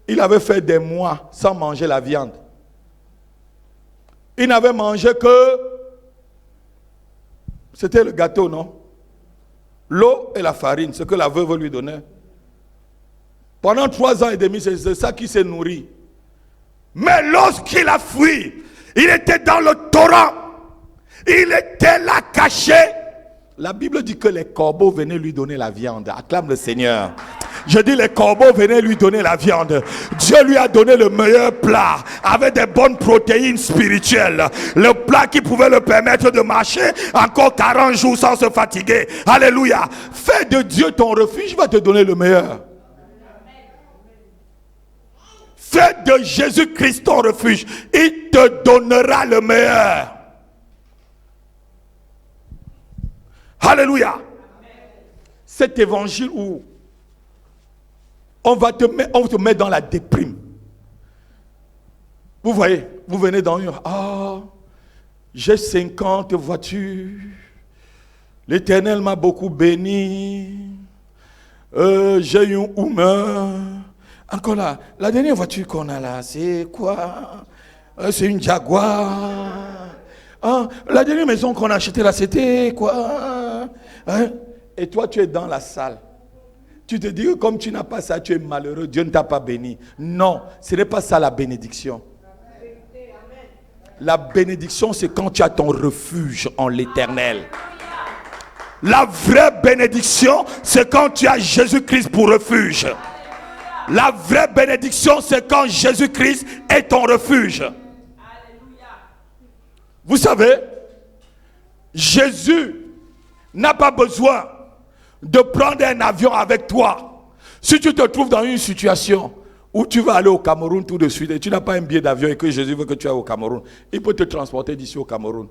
il avait fait des mois sans manger la viande. Il n'avait mangé que... C'était le gâteau, non? L'eau et la farine, ce que la veuve lui donnait. Pendant 3 ans et demi, c'est ça qui s'est nourri. Mais lorsqu'il a fui, il était dans le torrent. Il était là caché. La Bible dit que les corbeaux venaient lui donner la viande. Acclame le Seigneur. Je dis les corbeaux venaient lui donner la viande. Dieu lui a donné le meilleur plat avec des bonnes protéines spirituelles. Le plat qui pouvait le permettre de marcher encore 40 jours sans se fatiguer. Alléluia. Fais de Dieu ton refuge, il va te donner le meilleur. Fais de Jésus-Christ ton refuge, il te donnera le meilleur. Alléluia. Cet évangile où on te met dans la déprime. Vous voyez, vous venez dans une... j'ai 50 voitures. L'Éternel m'a beaucoup béni. J'ai une Hummer. Encore là, la dernière voiture qu'on a là, c'est quoi? C'est une Jaguar. La dernière maison qu'on a achetée là, c'était quoi? Et toi, tu es dans la salle. Tu te dis que comme tu n'as pas ça, tu es malheureux, Dieu ne t'a pas béni. Non, ce n'est pas ça la bénédiction. La bénédiction, c'est quand tu as ton refuge en l'Éternel. La vraie bénédiction, c'est quand tu as Jésus-Christ pour refuge. La vraie bénédiction, c'est quand Jésus-Christ est ton refuge. Vous savez, Jésus n'a pas besoin de prendre un avion avec toi. Si tu te trouves dans une situation où tu vas aller au Cameroun tout de suite et tu n'as pas un billet d'avion et que Jésus veut que tu ailles au Cameroun, il peut te transporter d'ici au Cameroun.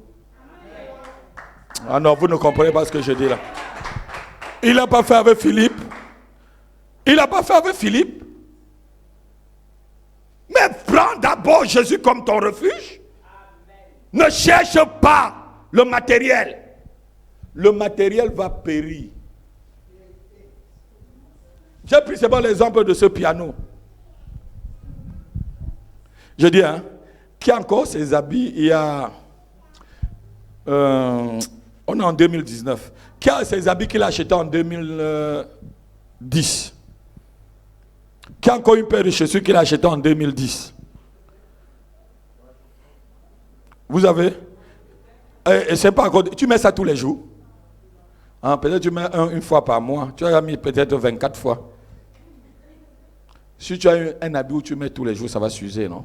Ah non, vous ne comprenez pas ce que je dis là. Il n'a pas fait avec Philippe. Il n'a pas fait avec Philippe. Mais prends d'abord Jésus comme ton refuge. Ne cherche pas le matériel. Le matériel va périr. J'ai pris seulement l'exemple de ce piano. Je dis, qui a encore ses habits il y a... on est en 2019. Qui a ses habits qu'il a achetés en 2010? Qui a encore une paire de chaussures qu'il a acheté en 2010? Vous avez? Et c'est pas encore... Tu mets ça tous les jours? Peut-être tu mets une fois par mois. Tu as mis peut-être 24 fois. Si tu as un habit où tu mets tous les jours, ça va s'user, non?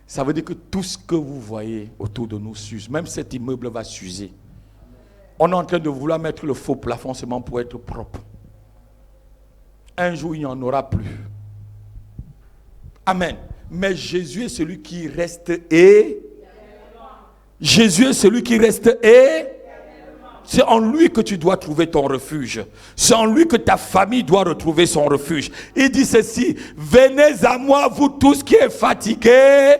Ça veut dire que tout ce que vous voyez autour de nous s'use. Même cet immeuble va s'user. On est en train de vouloir mettre le faux plafond seulement pour être propre. Un jour, il n'y en aura plus. Amen. Mais Jésus est celui qui reste et... Jésus est celui qui reste et... C'est en lui que tu dois trouver ton refuge. C'est en lui que ta famille doit retrouver son refuge. Il dit ceci: venez à moi, vous tous qui êtes fatigués,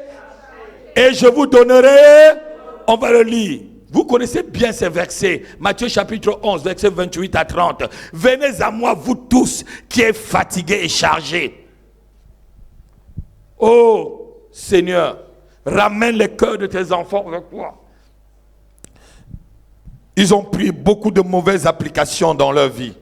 et je vous donnerai... On va le lire. Vous connaissez bien ces versets. Matthieu chapitre 11, versets 28 à 30. Venez à moi, vous tous qui êtes fatigués et chargés. Oh Seigneur, ramène les cœurs de tes enfants avec toi. Ils ont pris beaucoup de mauvaises applications dans leur vie.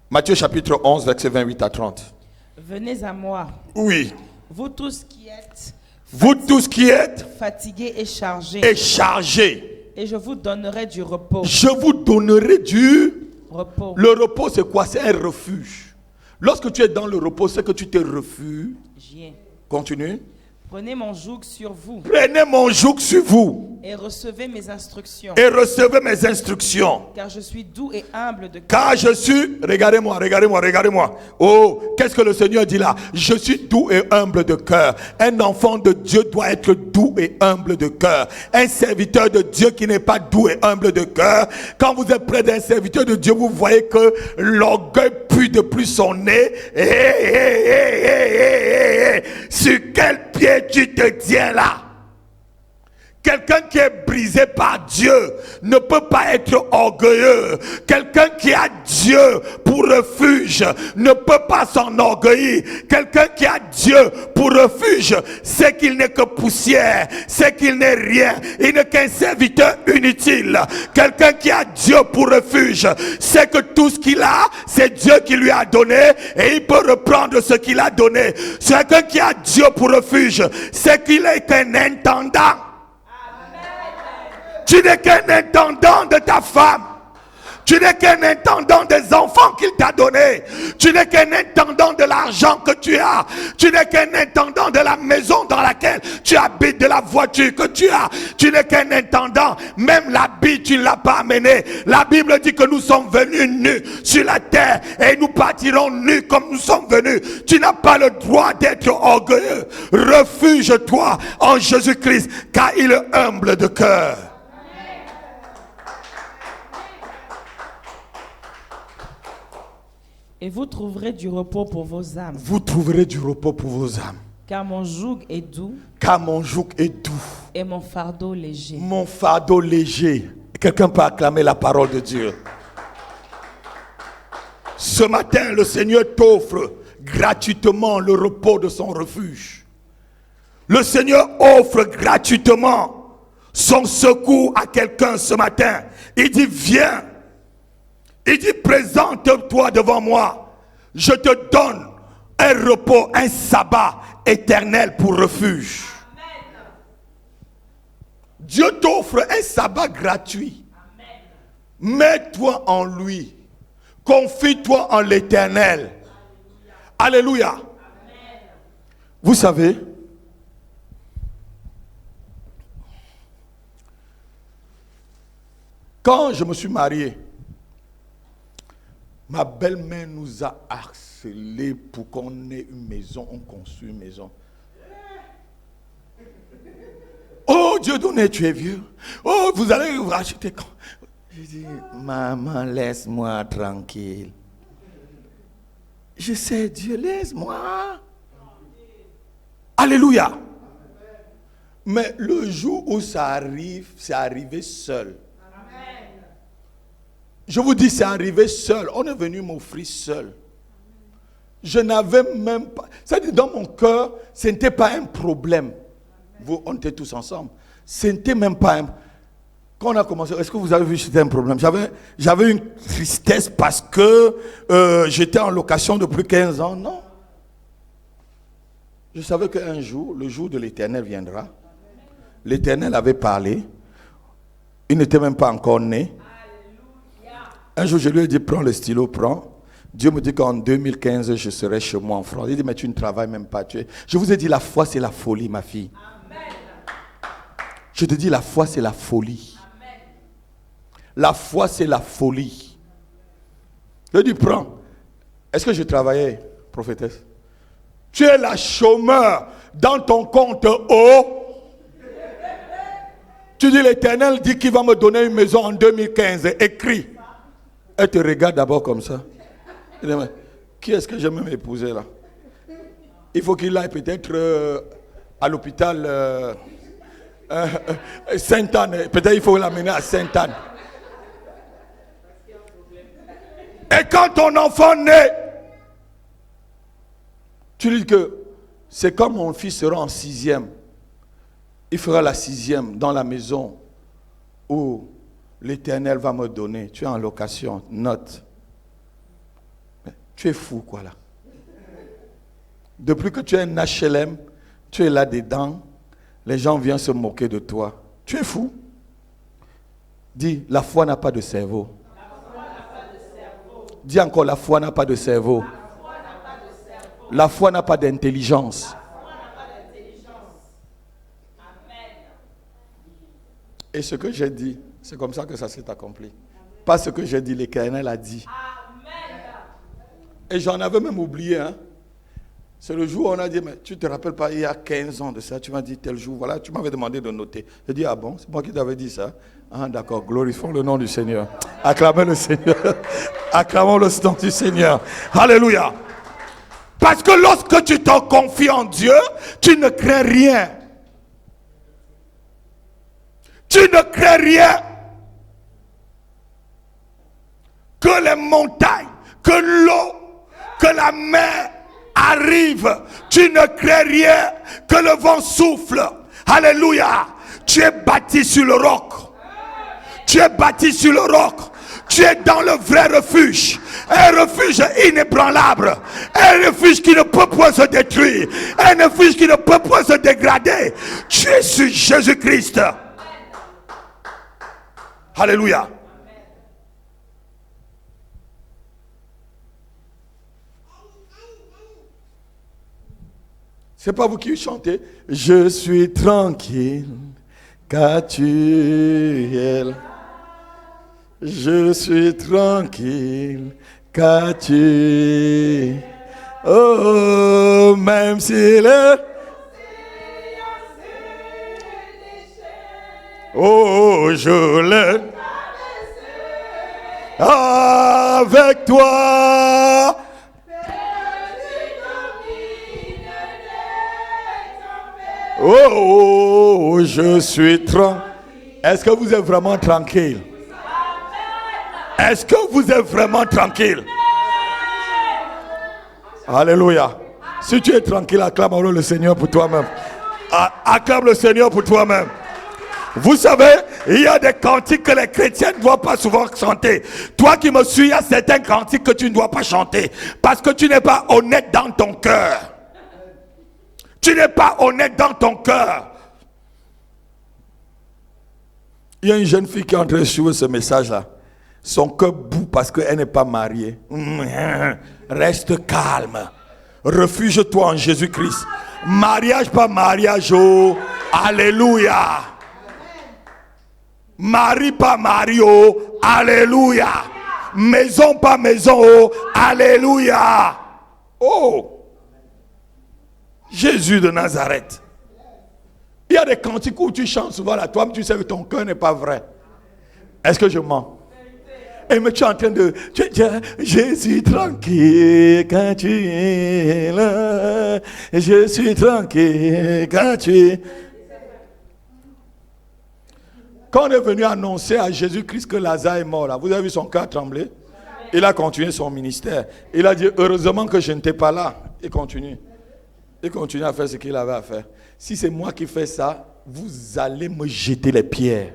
Matthieu chapitre 11, versets 28 à 30. Venez à moi. Oui. Vous tous qui êtes... Vous tous qui êtes... fatigués et chargés. Et chargés. Et je vous donnerai du repos. Je vous donnerai du... repos. Le repos, c'est quoi? C'est un refuge. Lorsque tu es dans le repos, c'est que tu te refugies. Continue. Prenez mon joug sur vous. Prenez mon joug sur vous. Et recevez mes instructions. Et recevez mes instructions. Car je suis doux et humble de cœur. Car je suis... Regardez-moi, regardez-moi, regardez-moi. Oh, qu'est-ce que le Seigneur dit là? Je suis doux et humble de cœur. Un enfant de Dieu doit être doux et humble de cœur. Un serviteur de Dieu qui n'est pas doux et humble de cœur. Quand vous êtes près d'un serviteur de Dieu, vous voyez que l'orgueil pue de plus son nez. Sur quel pied tu te tiens là? Quelqu'un qui est brisé par Dieu ne peut pas être orgueilleux. Quelqu'un qui a Dieu pour refuge ne peut pas s'enorgueillir. Quelqu'un qui a Dieu pour refuge sait qu'il n'est que poussière, sait qu'il n'est rien. Il n'est qu'un serviteur inutile. Quelqu'un qui a Dieu pour refuge sait que tout ce qu'il a, c'est Dieu qui lui a donné et il peut reprendre ce qu'il a donné. Quelqu'un qui a Dieu pour refuge sait qu'il est qu'un intendant. Tu n'es qu'un intendant de ta femme. Tu n'es qu'un intendant des enfants qu'il t'a donnés. Tu n'es qu'un intendant de l'argent que tu as. Tu n'es qu'un intendant de la maison dans laquelle tu habites, de la voiture que tu as. Tu n'es qu'un intendant. Même l'habit, tu ne l'as pas amené. La Bible dit que nous sommes venus nus sur la terre et nous partirons nus comme nous sommes venus. Tu n'as pas le droit d'être orgueilleux. Refuge-toi en Jésus-Christ car il est humble de cœur. Et vous trouverez du repos pour vos âmes. Vous trouverez du repos pour vos âmes. Car mon joug est doux. Car mon joug est doux. Et mon fardeau léger. Mon fardeau léger. Quelqu'un peut acclamer la parole de Dieu. Ce matin, le Seigneur t'offre gratuitement le repos de son refuge. Le Seigneur offre gratuitement son secours à quelqu'un ce matin. Il dit, viens. Il dit, présente-toi devant moi. Je te donne un repos, un sabbat éternel pour refuge. Amen. Dieu t'offre un sabbat gratuit. Amen. Mets-toi en lui. Confie-toi en l'Éternel. Alléluia. Amen. Vous savez, quand je me suis marié, ma belle-mère nous a harcelés pour qu'on ait une maison, on construit une maison. Oh, Dieu donné, tu es vieux. Oh, vous allez vous racheter. Je dis, maman, laisse-moi tranquille. Je sais, Dieu, laisse-moi. Alléluia. Mais le jour où ça arrive, c'est arrivé seul. Je vous dis, c'est arrivé seul. On est venu m'offrir seul. Je n'avais même pas... C'est-à-dire, dans mon cœur, ce n'était pas un problème. On était tous ensemble. Ce n'était même pas un... Quand on a commencé, est-ce que vous avez vu que c'était un problème? J'avais une tristesse parce que j'étais en location depuis 15 ans. Non. Je savais qu'un jour, le jour de l'Éternel viendra. L'Éternel avait parlé. Il n'était même pas encore né. Un jour, je lui ai dit, prends le stylo, prends. Dieu me dit qu'en 2015, je serai chez moi en France. Il dit, mais tu ne travailles même pas. Je vous ai dit, la foi, c'est la folie, ma fille. Amen. Je te dis, la foi, c'est la folie. Amen. La foi, c'est la folie. Je lui ai dit, prends. Est-ce que je travaillais, prophétesse? Tu es la chômeur dans ton compte haut. Tu dis, l'Éternel dit qu'il va me donner une maison en 2015. Écris. Elle te regarde d'abord comme ça. Elle dit, qui est-ce que j'aime m'épouser là? Il faut qu'il aille peut-être à l'hôpital Sainte-Anne. Peut-être il faut l'amener à Sainte-Anne. Et quand ton enfant naît, tu dis que c'est comme mon fils sera en 6e. Il fera la 6e dans la maison où l'Éternel va me donner. Tu es en location, note. Mais tu es fou, quoi, là. Depuis que tu es un HLM, tu es là-dedans, les gens viennent se moquer de toi. Tu es fou. Dis, la foi n'a pas de cerveau. Dis encore, la foi n'a pas de cerveau. La foi n'a pas d'intelligence. Et ce que j'ai dit, c'est comme ça que ça s'est accompli. Pas ce que j'ai dit, l'Éternel a dit. Amen. Et j'en avais même oublié. Hein. C'est le jour où on a dit, mais tu ne te rappelles pas, il y a 15 ans de ça, tu m'as dit tel jour, voilà, tu m'avais demandé de noter. J'ai dit, ah bon, c'est moi qui t'avais dit ça. Ah d'accord, glorifions le nom du Seigneur. Acclamez le Seigneur. Acclamons le nom du Seigneur. Alléluia. Parce que lorsque tu t'en confies en Dieu, tu ne crains rien. ne crains rien. Que les montagnes, que l'eau, que la mer arrive, tu ne crains rien, que le vent souffle. Alléluia. Tu es bâti sur le roc. Tu es bâti sur le roc. Tu es dans le vrai refuge. Un refuge inébranlable. Un refuge qui ne peut pas se détruire. Un refuge qui ne peut pas se dégrader. Tu es sur Jésus-Christ. Alléluia. C'est pas vous qui chantez. Je suis tranquille, car tu es là. Je suis tranquille, car tu... Oh, même si le... Oh, je l'ai. Avec toi. Oh, je suis tranquille. Est-ce que vous êtes vraiment tranquille? Est-ce que vous êtes vraiment tranquille? Alléluia. Si tu es tranquille, acclame alors le Seigneur pour toi-même. Acclame le Seigneur pour toi-même. Vous savez, il y a des cantiques que les chrétiens ne doivent pas souvent chanter. Toi qui me suis, il y a certains cantiques que tu ne dois pas chanter. Parce que tu n'es pas honnête dans ton cœur. Tu n'es pas honnête dans ton cœur. Il y a une jeune fille qui est en train de suivre ce message-là. Son cœur bout parce qu'elle n'est pas mariée. Reste calme. Refuge-toi en Jésus-Christ. Mariage, pas mariage. Oh. Alléluia. Mari, pas mari. Oh. Alléluia. Maison, pas maison. Oh. Alléluia. Oh. Jésus de Nazareth. Il y a des cantiques où tu chantes souvent là, toi, mais tu sais que ton cœur n'est pas vrai. Est-ce que je mens? Et mais tu es en train de... Je suis tranquille quand tu es là. Je suis tranquille quand tu es... Quand on est venu annoncer à Jésus-Christ que Lazare est mort, là, vous avez vu son cœur trembler? Il a continué son ministère. Il a dit, heureusement que je n'étais pas là. Il continue. Il continue à faire ce qu'il avait à faire. Si c'est moi qui fais ça, vous allez me jeter les pierres.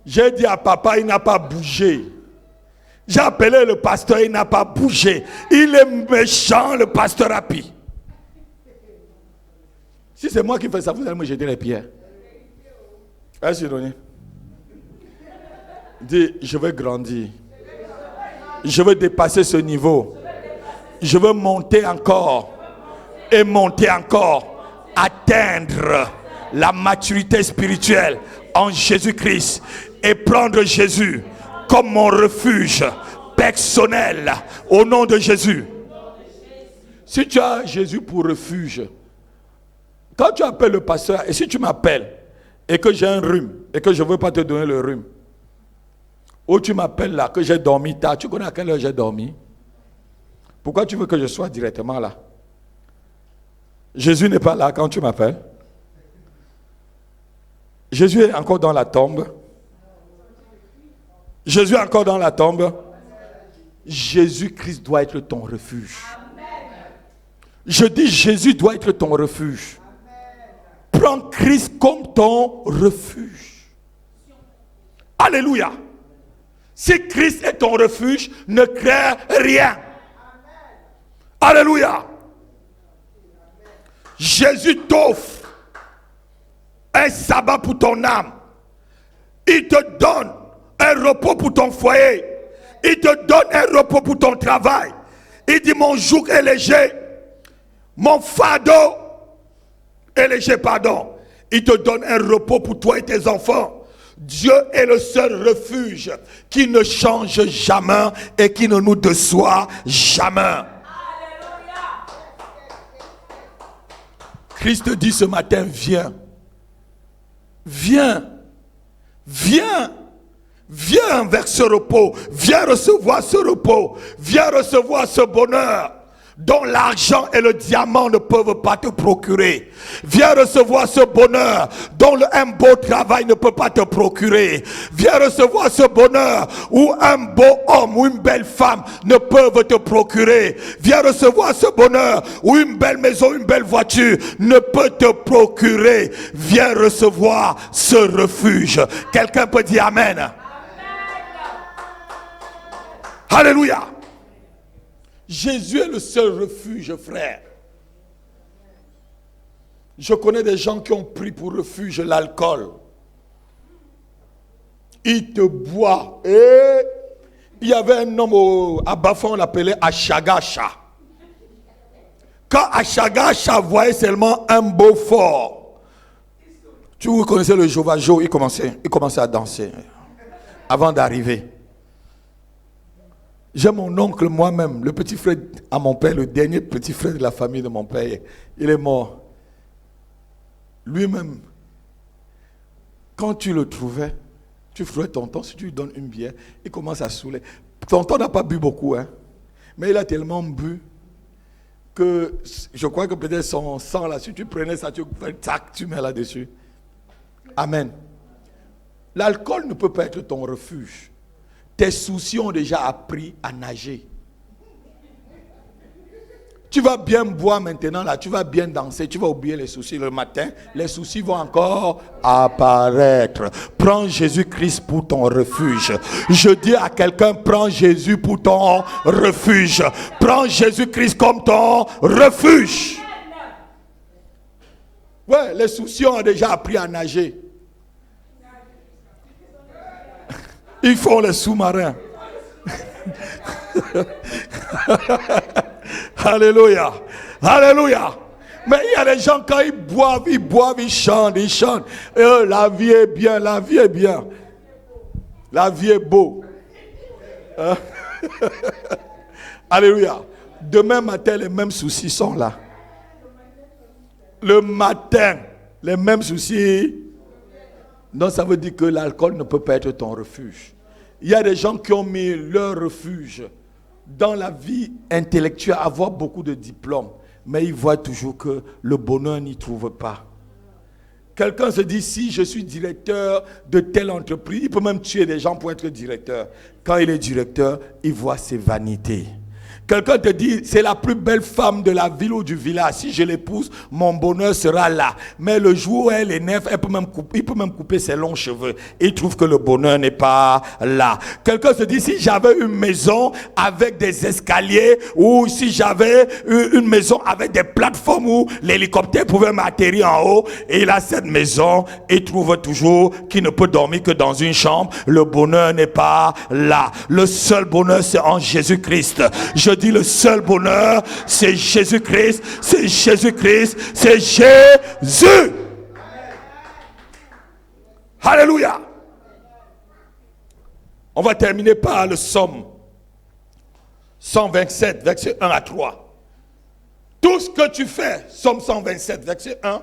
J'ai dit à papa, il n'a pas bougé. J'ai appelé le pasteur, il n'a pas bougé. Il est méchant, le pasteur Rapi. Si c'est moi qui fais ça, vous allez me jeter les pierres. Est-ce que dis, je vais grandir. Je vais dépasser ce niveau. Je veux monter encore et monter encore, atteindre la maturité spirituelle en Jésus-Christ et prendre Jésus comme mon refuge personnel au nom de Jésus. Si tu as Jésus pour refuge, quand tu appelles le pasteur, et si tu m'appelles et que j'ai un rhume et que je ne veux pas te donner le rhume, ou tu m'appelles là que j'ai dormi tard, tu connais à quelle heure j'ai dormi? Pourquoi tu veux que je sois directement là? Jésus n'est pas là quand tu m'appelles. Jésus est encore dans la tombe. Jésus est encore dans la tombe. Jésus-Christ doit être ton refuge. Je dis Jésus doit être ton refuge. Prends Christ comme ton refuge. Alléluia. Si Christ est ton refuge, ne crains rien. Alléluia. Jésus t'offre un sabbat pour ton âme. Il te donne un repos pour ton foyer. Il te donne un repos pour ton travail. Il dit mon joug est léger. Mon fardeau est léger, pardon. Il te donne un repos pour toi et tes enfants. Dieu est le seul refuge qui ne change jamais et qui ne nous déçoit jamais. Christ dit ce matin, viens. Viens. Viens. Viens vers ce repos. Viens recevoir ce repos. Viens recevoir ce bonheur. dont l'argent et le diamant ne peuvent pas te procurer. Viens recevoir ce bonheur dont un beau travail ne peut pas te procurer. Viens recevoir ce bonheur où un beau homme ou une belle femme ne peuvent te procurer. Viens recevoir ce bonheur où une belle maison, une belle voiture ne peut te procurer. Viens recevoir ce refuge. Quelqu'un peut dire Amen. Amen. Alléluia. Jésus est le seul refuge, frère. Je connais des gens qui ont pris pour refuge l'alcool. Ils te boivent. Et il y avait un homme à Bafon, on l'appelait Achagasha. Quand Achagasha voyait seulement un beau fort, vous connaissez le Jovajo, il commençait à danser avant d'arriver. J'ai mon oncle moi-même, le petit frère à mon père, le dernier petit frère de la famille de mon père. Il est mort. Lui-même, quand tu le trouvais, tu trouvais tonton, si tu lui donnes une bière, il commence à saouler. Tonton n'a pas bu beaucoup, hein, mais il a tellement bu que je crois que peut-être son sang là, si tu prenais ça, tu fais tac, tu mets là-dessus. Amen. L'alcool ne peut pas être ton refuge. Tes soucis ont déjà appris à nager. Tu vas bien boire maintenant, là, tu vas bien danser, tu vas oublier les soucis le matin. Les soucis vont encore apparaître. Prends Jésus-Christ pour ton refuge. Je dis à quelqu'un, prends Jésus pour ton refuge. Prends Jésus-Christ comme ton refuge. Ouais, les soucis ont déjà appris à nager. Ils font les sous-marins. Alléluia. Alléluia. Mais il y a des gens, quand ils boivent, ils chantent. Et la vie est bien, la vie est bien. La vie est beau. Hein? Alléluia. Demain matin, les mêmes soucis sont là. Le matin, les mêmes soucis. Donc ça veut dire que l'alcool ne peut pas être ton refuge. Il y a des gens qui ont mis leur refuge dans la vie intellectuelle, avoir beaucoup de diplômes, mais ils voient toujours que le bonheur n'y trouve pas. Quelqu'un se dit, si je suis directeur de telle entreprise, il peut même tuer des gens pour être directeur. Quand il est directeur, il voit ses vanités. Quelqu'un te dit, c'est la plus belle femme de la ville ou du village. Si je l'épouse, mon bonheur sera là. Mais le jour où elle est nef, il peut même couper ses longs cheveux. Il trouve que le bonheur n'est pas là. Quelqu'un se dit, si j'avais une maison avec des escaliers, ou si j'avais une maison avec des plateformes où l'hélicoptère pouvait m'atterrir en haut, et il a cette maison, il trouve toujours qu'il ne peut dormir que dans une chambre. Le bonheur n'est pas là. Le seul bonheur, c'est en Jésus-Christ. Je dis le seul bonheur, c'est Jésus-Christ, c'est Jésus-Christ, c'est Jésus. Alléluia. On va terminer par le psaume 127, verset 1 à 3. Tout ce que tu fais, psaume 127, verset 1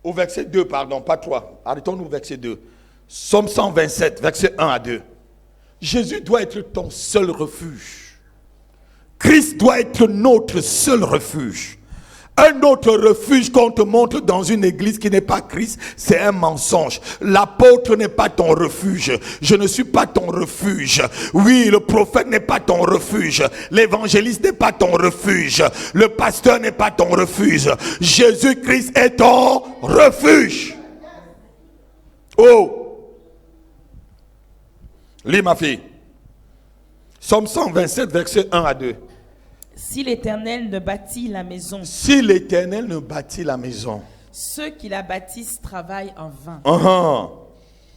au verset 2, pardon, pas 3. Arrêtons-nous au verset 2. Psaume 127, verset 1 à 2. Jésus doit être ton seul refuge. Christ doit être notre seul refuge. Un autre refuge qu'on te montre dans une église qui n'est pas Christ, c'est un mensonge. L'apôtre n'est pas ton refuge. Je ne suis pas ton refuge. Oui, le prophète n'est pas ton refuge. L'évangéliste n'est pas ton refuge. Le pasteur n'est pas ton refuge. Jésus-Christ est ton refuge. Oh! Lis ma fille. Psaume 127, verset 1 à 2. Si l'Éternel ne bâtit la maison, si l'Éternel ne bâtit la maison, ceux qui la bâtissent travaillent en vain.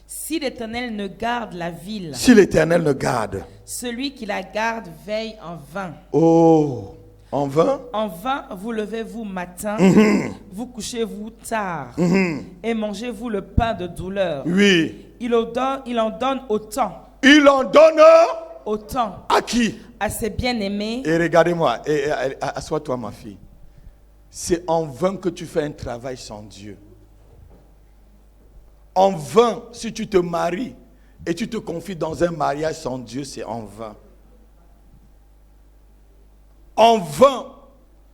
Si l'Éternel ne garde la ville, si l'Éternel ne garde, celui qui la garde veille en vain. Oh, en vain? En vain vous levez-vous matin, vous couchez-vous tard, et mangez-vous le pain de douleur. Oui. Il en donne autant. Il en donne autant. À qui? À ses bien-aimés. Et regardez-moi, assois-toi ma fille. C'est en vain que tu fais un travail sans Dieu. En vain, si tu te maries et tu te confies dans un mariage sans Dieu, c'est en vain. En vain,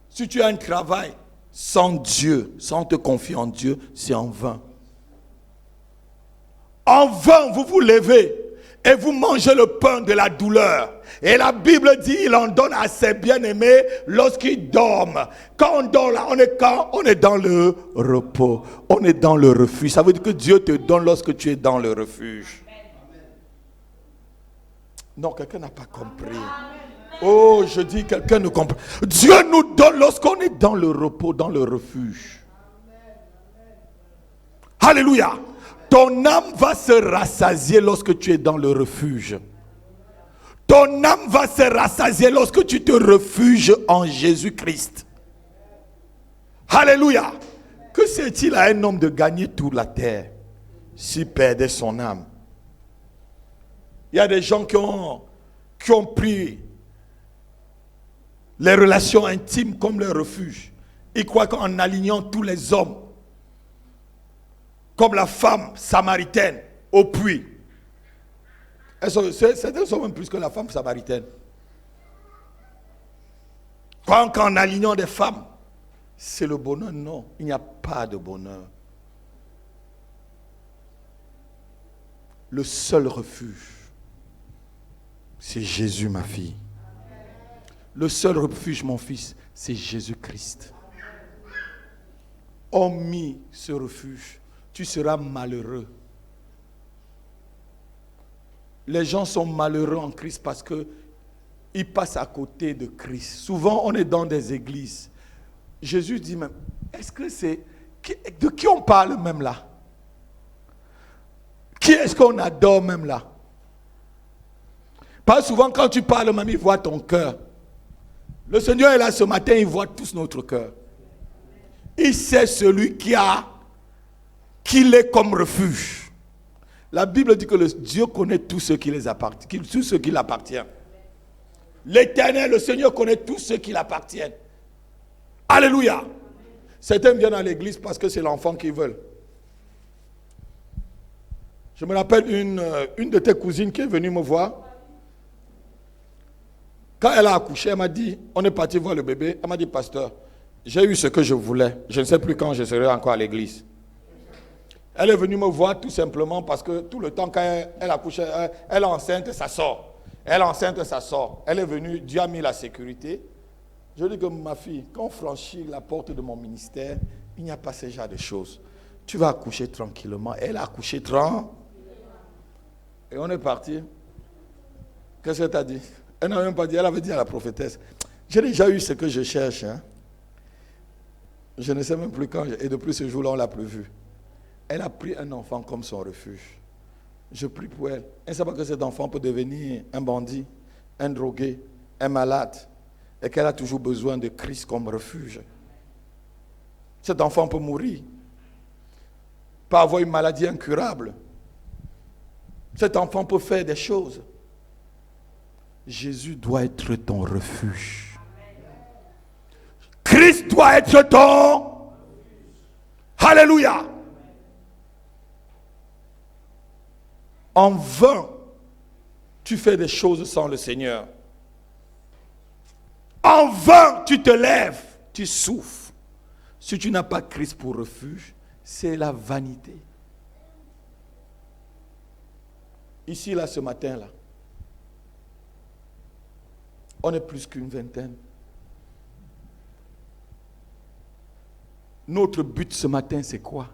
si tu as un travail sans Dieu, sans te confier en Dieu, c'est en vain. En vain, vous vous levez et vous mangez le pain de la douleur. Et la Bible dit, il en donne à ses bien-aimés lorsqu'ils dorment. Quand on dort là, on est dans le repos. On est dans le refuge. Ça veut dire que Dieu te donne lorsque tu es dans le refuge. Non, quelqu'un n'a pas compris. Oh, je dis, quelqu'un ne comprend. Dieu nous donne lorsqu'on est dans le repos, dans le refuge. Alléluia. Ton âme va se rassasier lorsque tu es dans le refuge. Ton âme va se rassasier lorsque tu te refuges en Jésus-Christ. Alléluia. Que sert-il à un homme de gagner toute la terre s'il perdait son âme? Il y a des gens qui ont pris les relations intimes comme leur refuge. Ils croient qu'en alignant tous les hommes, comme la femme samaritaine au puits, certaines sont même plus que la femme samaritaine. Quand en alignant des femmes, c'est le bonheur. Non, il n'y a pas de bonheur. Le seul refuge, c'est Jésus, ma fille. Le seul refuge, mon fils, c'est Jésus-Christ. Hormis ce refuge, tu seras malheureux. Les gens sont malheureux en Christ parce qu'ils passent à côté de Christ. Souvent, on est dans des églises. Jésus dit même, est-ce que c'est... De qui on parle même là? Qui est-ce qu'on adore même là? Pas souvent quand tu parles, même, il voit ton cœur. Le Seigneur est là ce matin, il voit tous notre cœur. Il sait celui qu'il est comme refuge. La Bible dit que Dieu connaît tous ceux qui les appartiennent, tous ceux qui l'appartiennent. L'Éternel, le Seigneur connaît tous ceux qui l'appartiennent. Alléluia. Certains viennent à l'église parce que c'est l'enfant qu'ils veulent. Je me rappelle une de tes cousines qui est venue me voir. Quand elle a accouché, elle m'a dit, on est parti voir le bébé. Elle m'a dit, pasteur, j'ai eu ce que je voulais. Je ne sais plus quand je serai encore à l'église. Elle est venue me voir tout simplement parce que tout le temps, quand elle accouche, elle est enceinte, ça sort. Elle est enceinte, ça sort. Elle est venue, Dieu a mis la sécurité. Je dis que ma fille, quand on franchit la porte de mon ministère, il n'y a pas ce genre de choses. Tu vas accoucher tranquillement. Elle a accouché tranquillement. Et on est parti. Qu'est-ce que tu as dit? Elle n'a même pas dit, elle avait dit à la prophétesse, j'ai déjà eu ce que je cherche. Hein. Je ne sais même plus quand, et depuis ce jour-là, on ne l'a plus vu. Elle a pris un enfant comme son refuge. Je prie pour elle. Elle ne sait pas que cet enfant peut devenir un bandit, un drogué, un malade, et qu'elle a toujours besoin de Christ comme refuge. Cet enfant peut mourir, peut avoir une maladie incurable. Cet enfant peut faire des choses. Jésus doit être ton refuge. Christ doit être ton... Alléluia. En vain, tu fais des choses sans le Seigneur. En vain, tu te lèves, tu souffres. Si tu n'as pas Christ pour refuge, c'est la vanité. Ici, là, ce matin, là, on est plus qu'une vingtaine. Notre but ce matin, c'est quoi?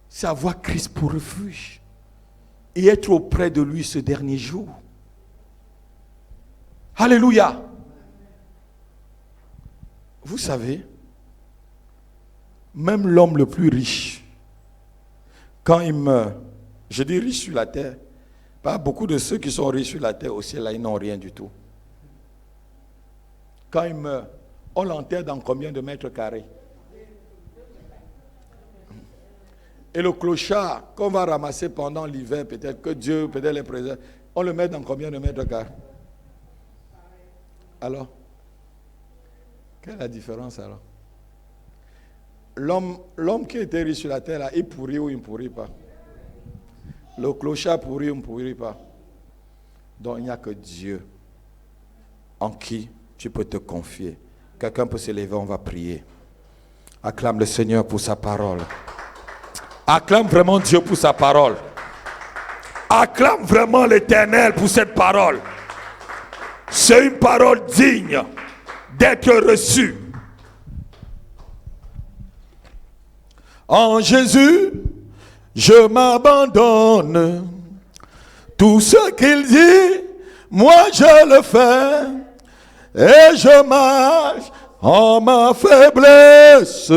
C'est avoir Christ pour refuge et être auprès de lui ce dernier jour. Alléluia. Vous savez, même l'homme le plus riche, quand il meurt, je dis riche sur la terre, pas beaucoup de ceux qui sont riches sur la terre au ciel, là, ils n'ont rien du tout. Quand il meurt, on l'enterre dans combien de mètres carrés? Et le clochard qu'on va ramasser pendant l'hiver, peut-être que Dieu, peut-être les préserve, on le met dans combien de mètres carrés? Alors, quelle est la différence alors? L'homme qui était riche sur la terre, là, il pourrit ou il ne pourrit pas? Le clochard pourrit ou ne pourrit pas? dont il n'y a que Dieu en qui tu peux te confier. Quelqu'un peut se lever, on va prier. Acclame le Seigneur pour sa parole. Acclame vraiment Dieu pour sa parole. Acclame vraiment l'Éternel pour cette parole. C'est une parole digne d'être reçue. En Jésus, je m'abandonne. Tout ce qu'il dit, moi je le fais. Et je marche en ma faiblesse.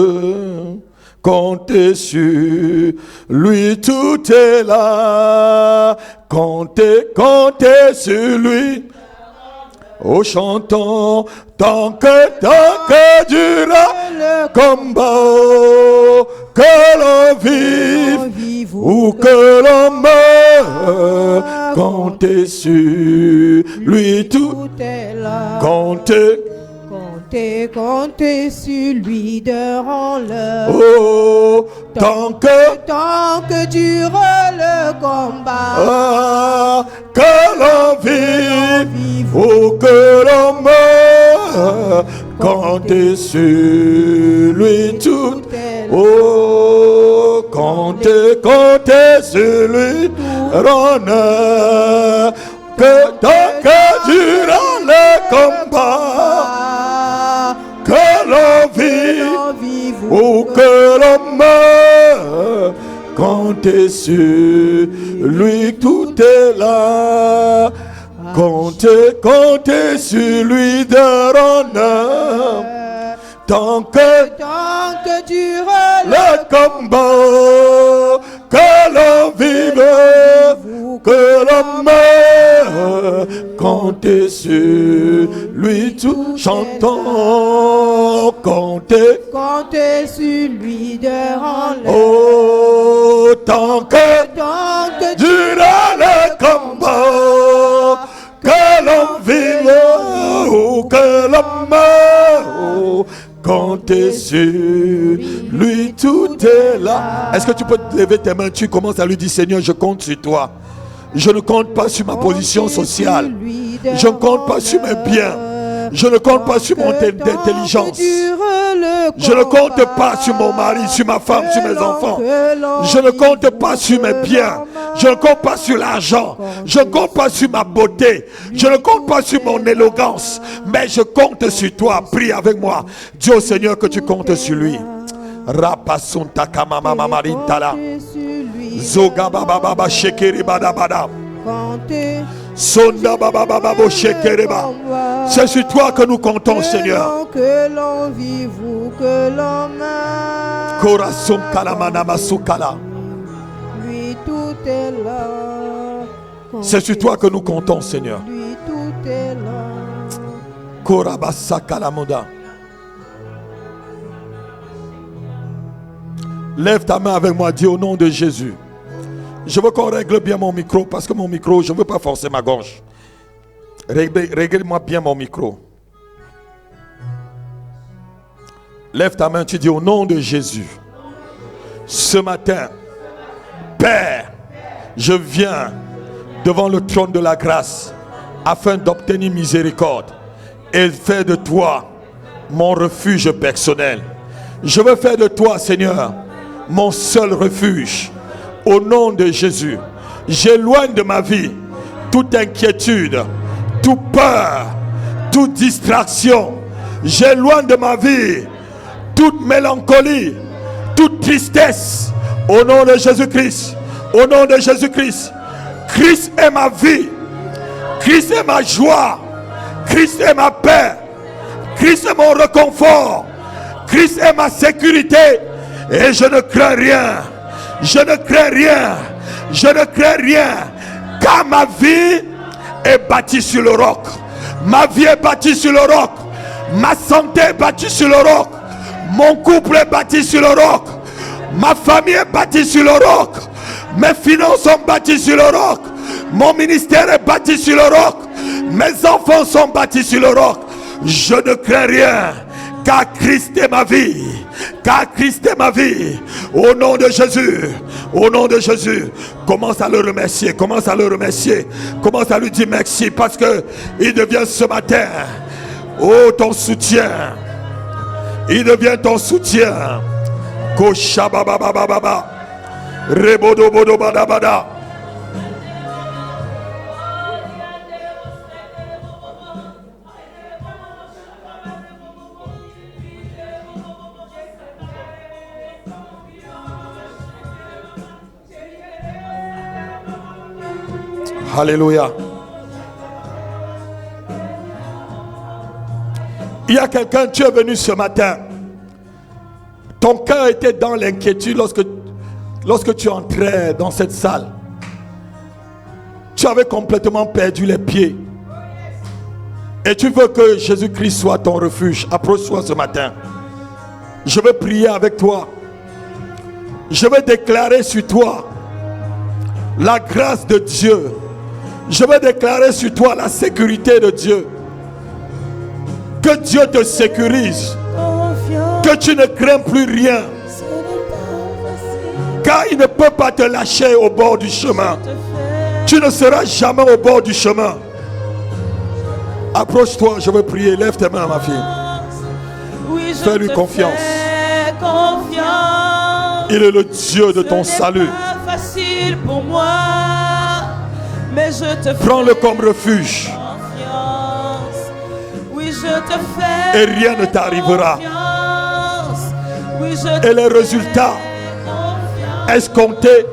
Comptez sur lui, tout est là. Comptez sur lui. Oh, chantons, tant que durera le combat, que l'on vive ou que l'on meure, comptez sur lui, tout est là. Comptez sur lui durant l'heure. Oh, tant que dure le combat, que l'on vive ou que l'on meure, comptez sur lui tout. Oh, comptez sur lui l'honneur, que tant que durant le combat, que l'on vive ou que l'on meure, comptez sur lui, tout est là. Comptez sur lui de honneur. Tant que dure le combat, que l'on vive, que l'on meure, comptez sur lui tout, chantons, comptez sur lui durant l'heure. Oh, tant que durera le combat, que l'on vive ou que l'on meure, comptez sur lui, tout est là. Est-ce que tu peux te lever tes mains? Tu commences à lui dire: Seigneur, je compte sur toi. Je ne compte pas sur ma position sociale. Je ne compte pas sur mes biens. Je ne compte pas sur mon intelligence. Je ne compte pas sur mon mari, sur ma femme, sur mes enfants. Je ne compte pas sur mes biens. Je ne compte pas sur l'argent. Je ne compte pas sur ma beauté. Je ne compte pas sur mon élégance. Mais je compte sur toi. Prie avec moi. Dis au Seigneur que tu comptes sur lui. Rapasunta kamama mamarintala. Zoga baba baba shekeri bada bada. Sonda baba baba bo shekeri ba. C'est sur toi que nous comptons, Seigneur. Que l'on vive ou que l'on meure. Corazon kalamana masukala. Lui tout est là. C'est sur toi que nous comptons, Seigneur. Lui tout est là. Korabasa kalamoda. Lève ta main avec moi, dis au nom de Jésus. Je veux qu'on règle bien mon micro, parce que mon micro, je ne veux pas forcer ma gorge. Règle-moi bien mon micro. Lève ta main, tu dis au nom de Jésus. Ce matin, Père, je viens devant le trône de la grâce afin d'obtenir miséricorde et faire de toi mon refuge personnel. Je veux faire de toi, Seigneur, mon seul refuge. Au nom de Jésus, j'éloigne de ma vie toute inquiétude, toute peur, toute distraction. J'éloigne de ma vie toute mélancolie, toute tristesse. Au nom de Jésus-Christ, au nom de Jésus-Christ. Christ est ma vie, Christ est ma joie, Christ est ma paix, Christ est mon réconfort, Christ est ma sécurité. Et je ne crains rien. Je ne crains rien. Je ne crains rien. Car ma vie est bâtie sur le roc. Ma vie est bâtie sur le roc. Ma santé est bâtie sur le roc. Mon couple est bâti sur le roc. Ma famille est bâtie sur le roc. Mes finances sont bâties sur le roc. Mon ministère est bâti sur le roc. Mes enfants sont bâtis sur le roc. Je ne crains rien. Car Christ est ma vie. Car Christ est ma vie. Au nom de Jésus, Au nom de Jésus, commence à le remercier, commence à le remercier, commence à lui dire merci parce que il devient ce matin, oh, ton soutien. Il devient ton soutien. Koshabababababa. Rebodobodobadabada. Alléluia. Il y a quelqu'un, tu es venu ce matin. Ton cœur était dans l'inquiétude lorsque tu entrais dans cette salle. Tu avais complètement perdu les pieds. Et tu veux que Jésus-Christ soit ton refuge. Approche-toi ce matin. Je vais prier avec toi. Je vais déclarer sur toi la grâce de Dieu. Je vais déclarer sur toi la sécurité de Dieu. Que Dieu te sécurise. Que tu ne crains plus rien. Car il ne peut pas te lâcher au bord du chemin. Tu ne seras jamais au bord du chemin. Approche-toi, je veux prier. Lève tes mains, ma fille. Fais-lui confiance. Il est le Dieu de ton salut. Pas facile pour moi, mais je te prends-le comme refuge. Oui, je te fais et rien ne t'arrivera. Oui, et les résultats escomptés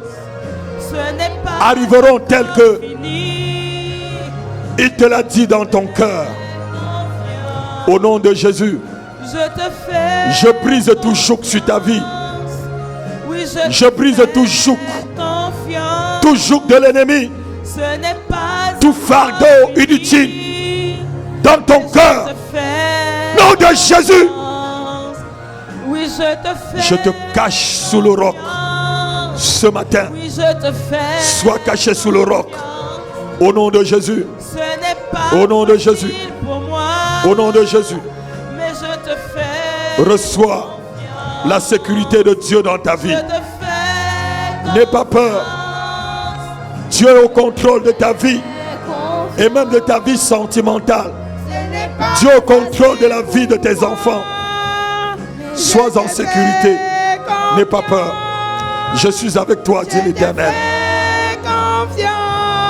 arriveront tels que il te l'a dit dans ton cœur. Au nom de Jésus, je brise tout joug sur ta vie. Je brise tout joug de l'ennemi, tout fardeau inutile dans ton cœur. Nom de Jésus, je te cache sous le roc ce matin. Sois caché sous le roc. Au nom de Jésus. Au nom de Jésus. Au nom de Jésus. Reçois la sécurité de Dieu dans ta vie. N'aie pas peur. Dieu est au contrôle de ta vie et même de ta vie sentimentale. Dieu est au contrôle de la vie de tes enfants. Sois en sécurité. N'aie pas peur. Je suis avec toi, dit l'Éternel.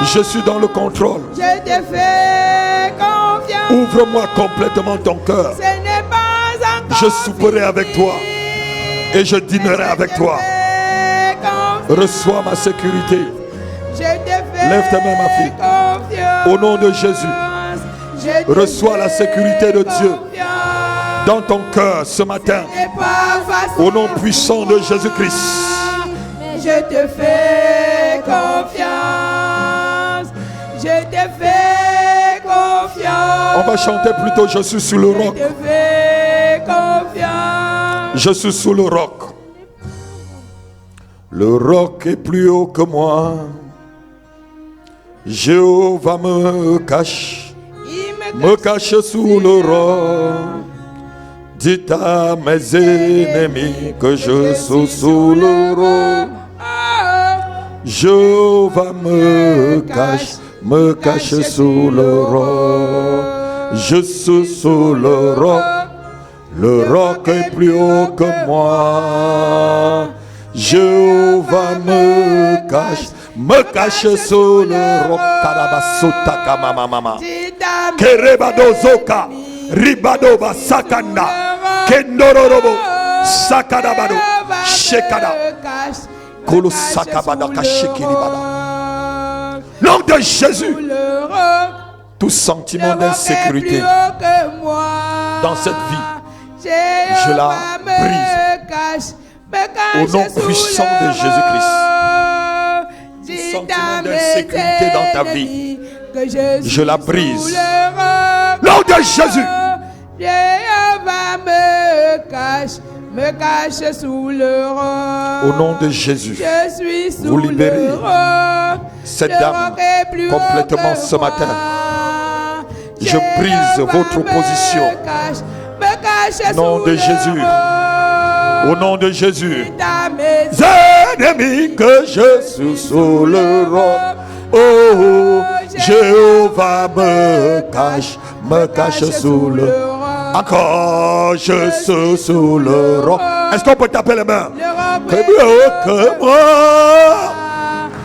Je suis dans le contrôle. Je te fais confiance. Ouvre-moi complètement ton cœur. Je souperai avec toi et je dînerai avec toi. Reçois ma sécurité. Lève tes mains, ma fille. Au nom de Jésus, reçois la sécurité de Dieu dans ton cœur ce matin. Au nom puissant de Jésus-Christ. Je te fais confiance. Je te fais confiance. On va chanter plutôt je suis sous le roc. Je te fais confiance. Je suis sous le roc. Le roc est plus haut que moi. Jéhovah me cache sous le roc. Dites à mes ennemis que je suis sous le roc. Jéhovah me cache sous le roc. Je suis sous le roc. Le roc est plus haut que moi. Jéhovah me cache sous le roc. Karabasuta kama mama. Kerebado zoka, ribadoba sakanda, kendororobo, sakadabado, shekada, kolo sakabada kashikiribada. Nom de Jésus, tout sentiment d'insécurité dans cette vie, je la brise. Au nom puissant de Jésus-Christ. Sentiment d'insécurité dans ta vie, je la brise. Nom de Jésus. Jéhovah me cache sous le roc. Au nom de Jésus, je suis sous vous libérez le roc. cette dame complètement ce matin. Je brise votre opposition. Nom de Jésus. Au nom de Jésus. ennemis que je suis sous le roc. Oh, Jéhovah me cache sous le roc. Encore, je suis sous le roc. Est-ce qu'on peut taper les mains? Que mieux que moi.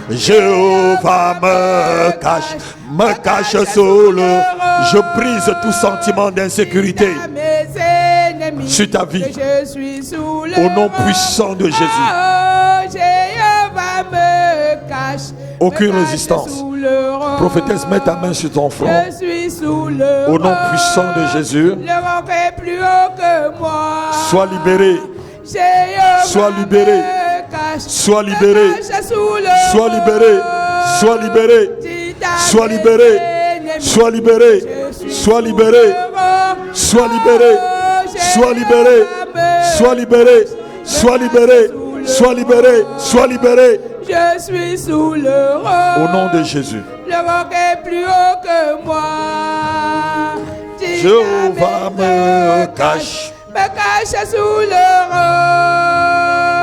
Jéhovah me cache sous le. Je brise tout sentiment d'insécurité sur ta vie. Au nom puissant de Jésus. Aucune résistance. Prophétesse, mets ta main sur ton front. Au nom puissant de Jésus. Sois libéré. Sois libéré. Sois libéré. Sois libéré. Sois libéré. Sois libéré. Sois libéré. Sois libéré. Sois libéré. Sois libéré. Sois libéré. Sois libéré. Sois libéré. Sois libéré. Je suis sous le roc. Au nom de Jésus. Le roc est plus haut que moi. Jéhovah me cache sous le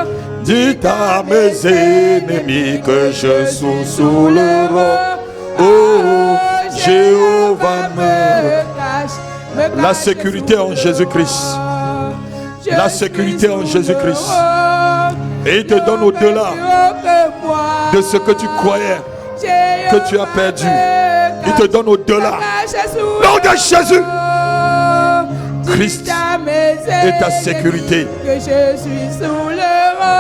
roc. Dites à mes ennemis que je suis sous le roc. Oh, Jéhovah me cache. La sécurité en Jésus-Christ. La sécurité en Jésus-Christ. Et il te donne au-delà de ce que tu croyais que tu as perdu. Il te donne au-delà. Nom de Jésus. Christ est ta sécurité.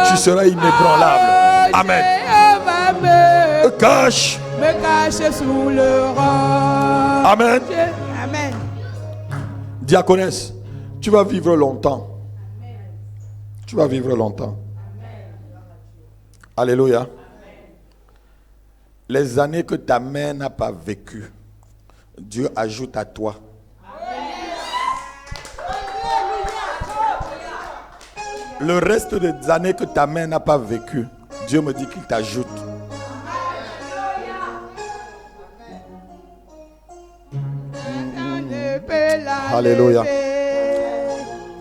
Tu seras inébranlable. Amen. Me cache sous le roc. Amen. Amen. Diaconesse, tu vas vivre longtemps. Tu vas vivre longtemps. Alléluia. Les années que ta mère n'a pas vécues, Dieu ajoute à toi. Le reste des années que ta mère n'a pas vécues, Dieu me dit qu'il t'ajoute. Alléluia.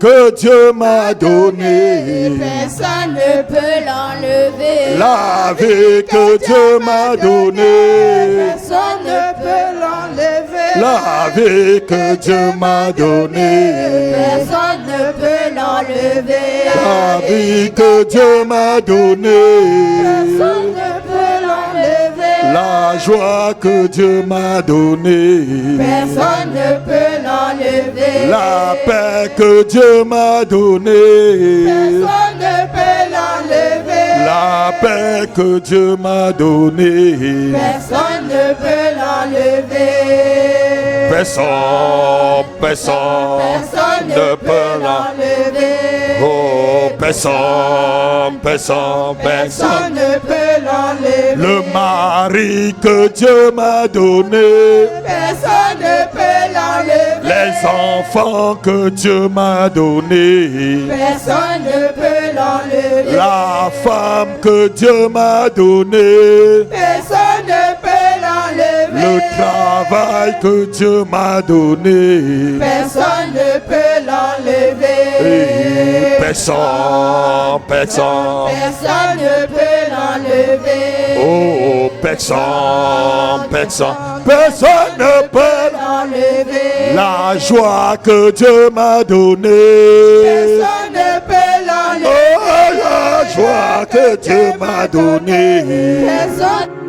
Que Dieu m'a donné, personne ne peut l'enlever. La vie que Dieu m'a donnée, Personne ne peut l'enlever. La vie que Dieu m'a donnée, Personne ne peut l'enlever. La vie que Dieu m'a donnée, Personne ne peut l'enlever. La joie que Dieu m'a donnée, Personne ne peut l'enlever. La paix que Dieu m'a donnée, Personne ne peut l'enlever. La paix que Dieu m'a donnée, Personne ne peut l'enlever. Personne ne peut l'enlever. Oh, personne ne peut l'enlever. Le mari que Dieu m'a donné, Personne ne peut l'enlever. les enfants que Dieu m'a donné, Personne ne peut l'enlever. la femme que Dieu m'a donnée, Personne ne peut l'enlever. le travail que Dieu m'a donné. Personne ne peut l'enlever. Personne ne peut l'enlever. Oh, personne ne peut L'enlever. la joie que Dieu m'a donnée. Personne ne peut l'enlever. Oh, la joie que Dieu m'a donnée. Personne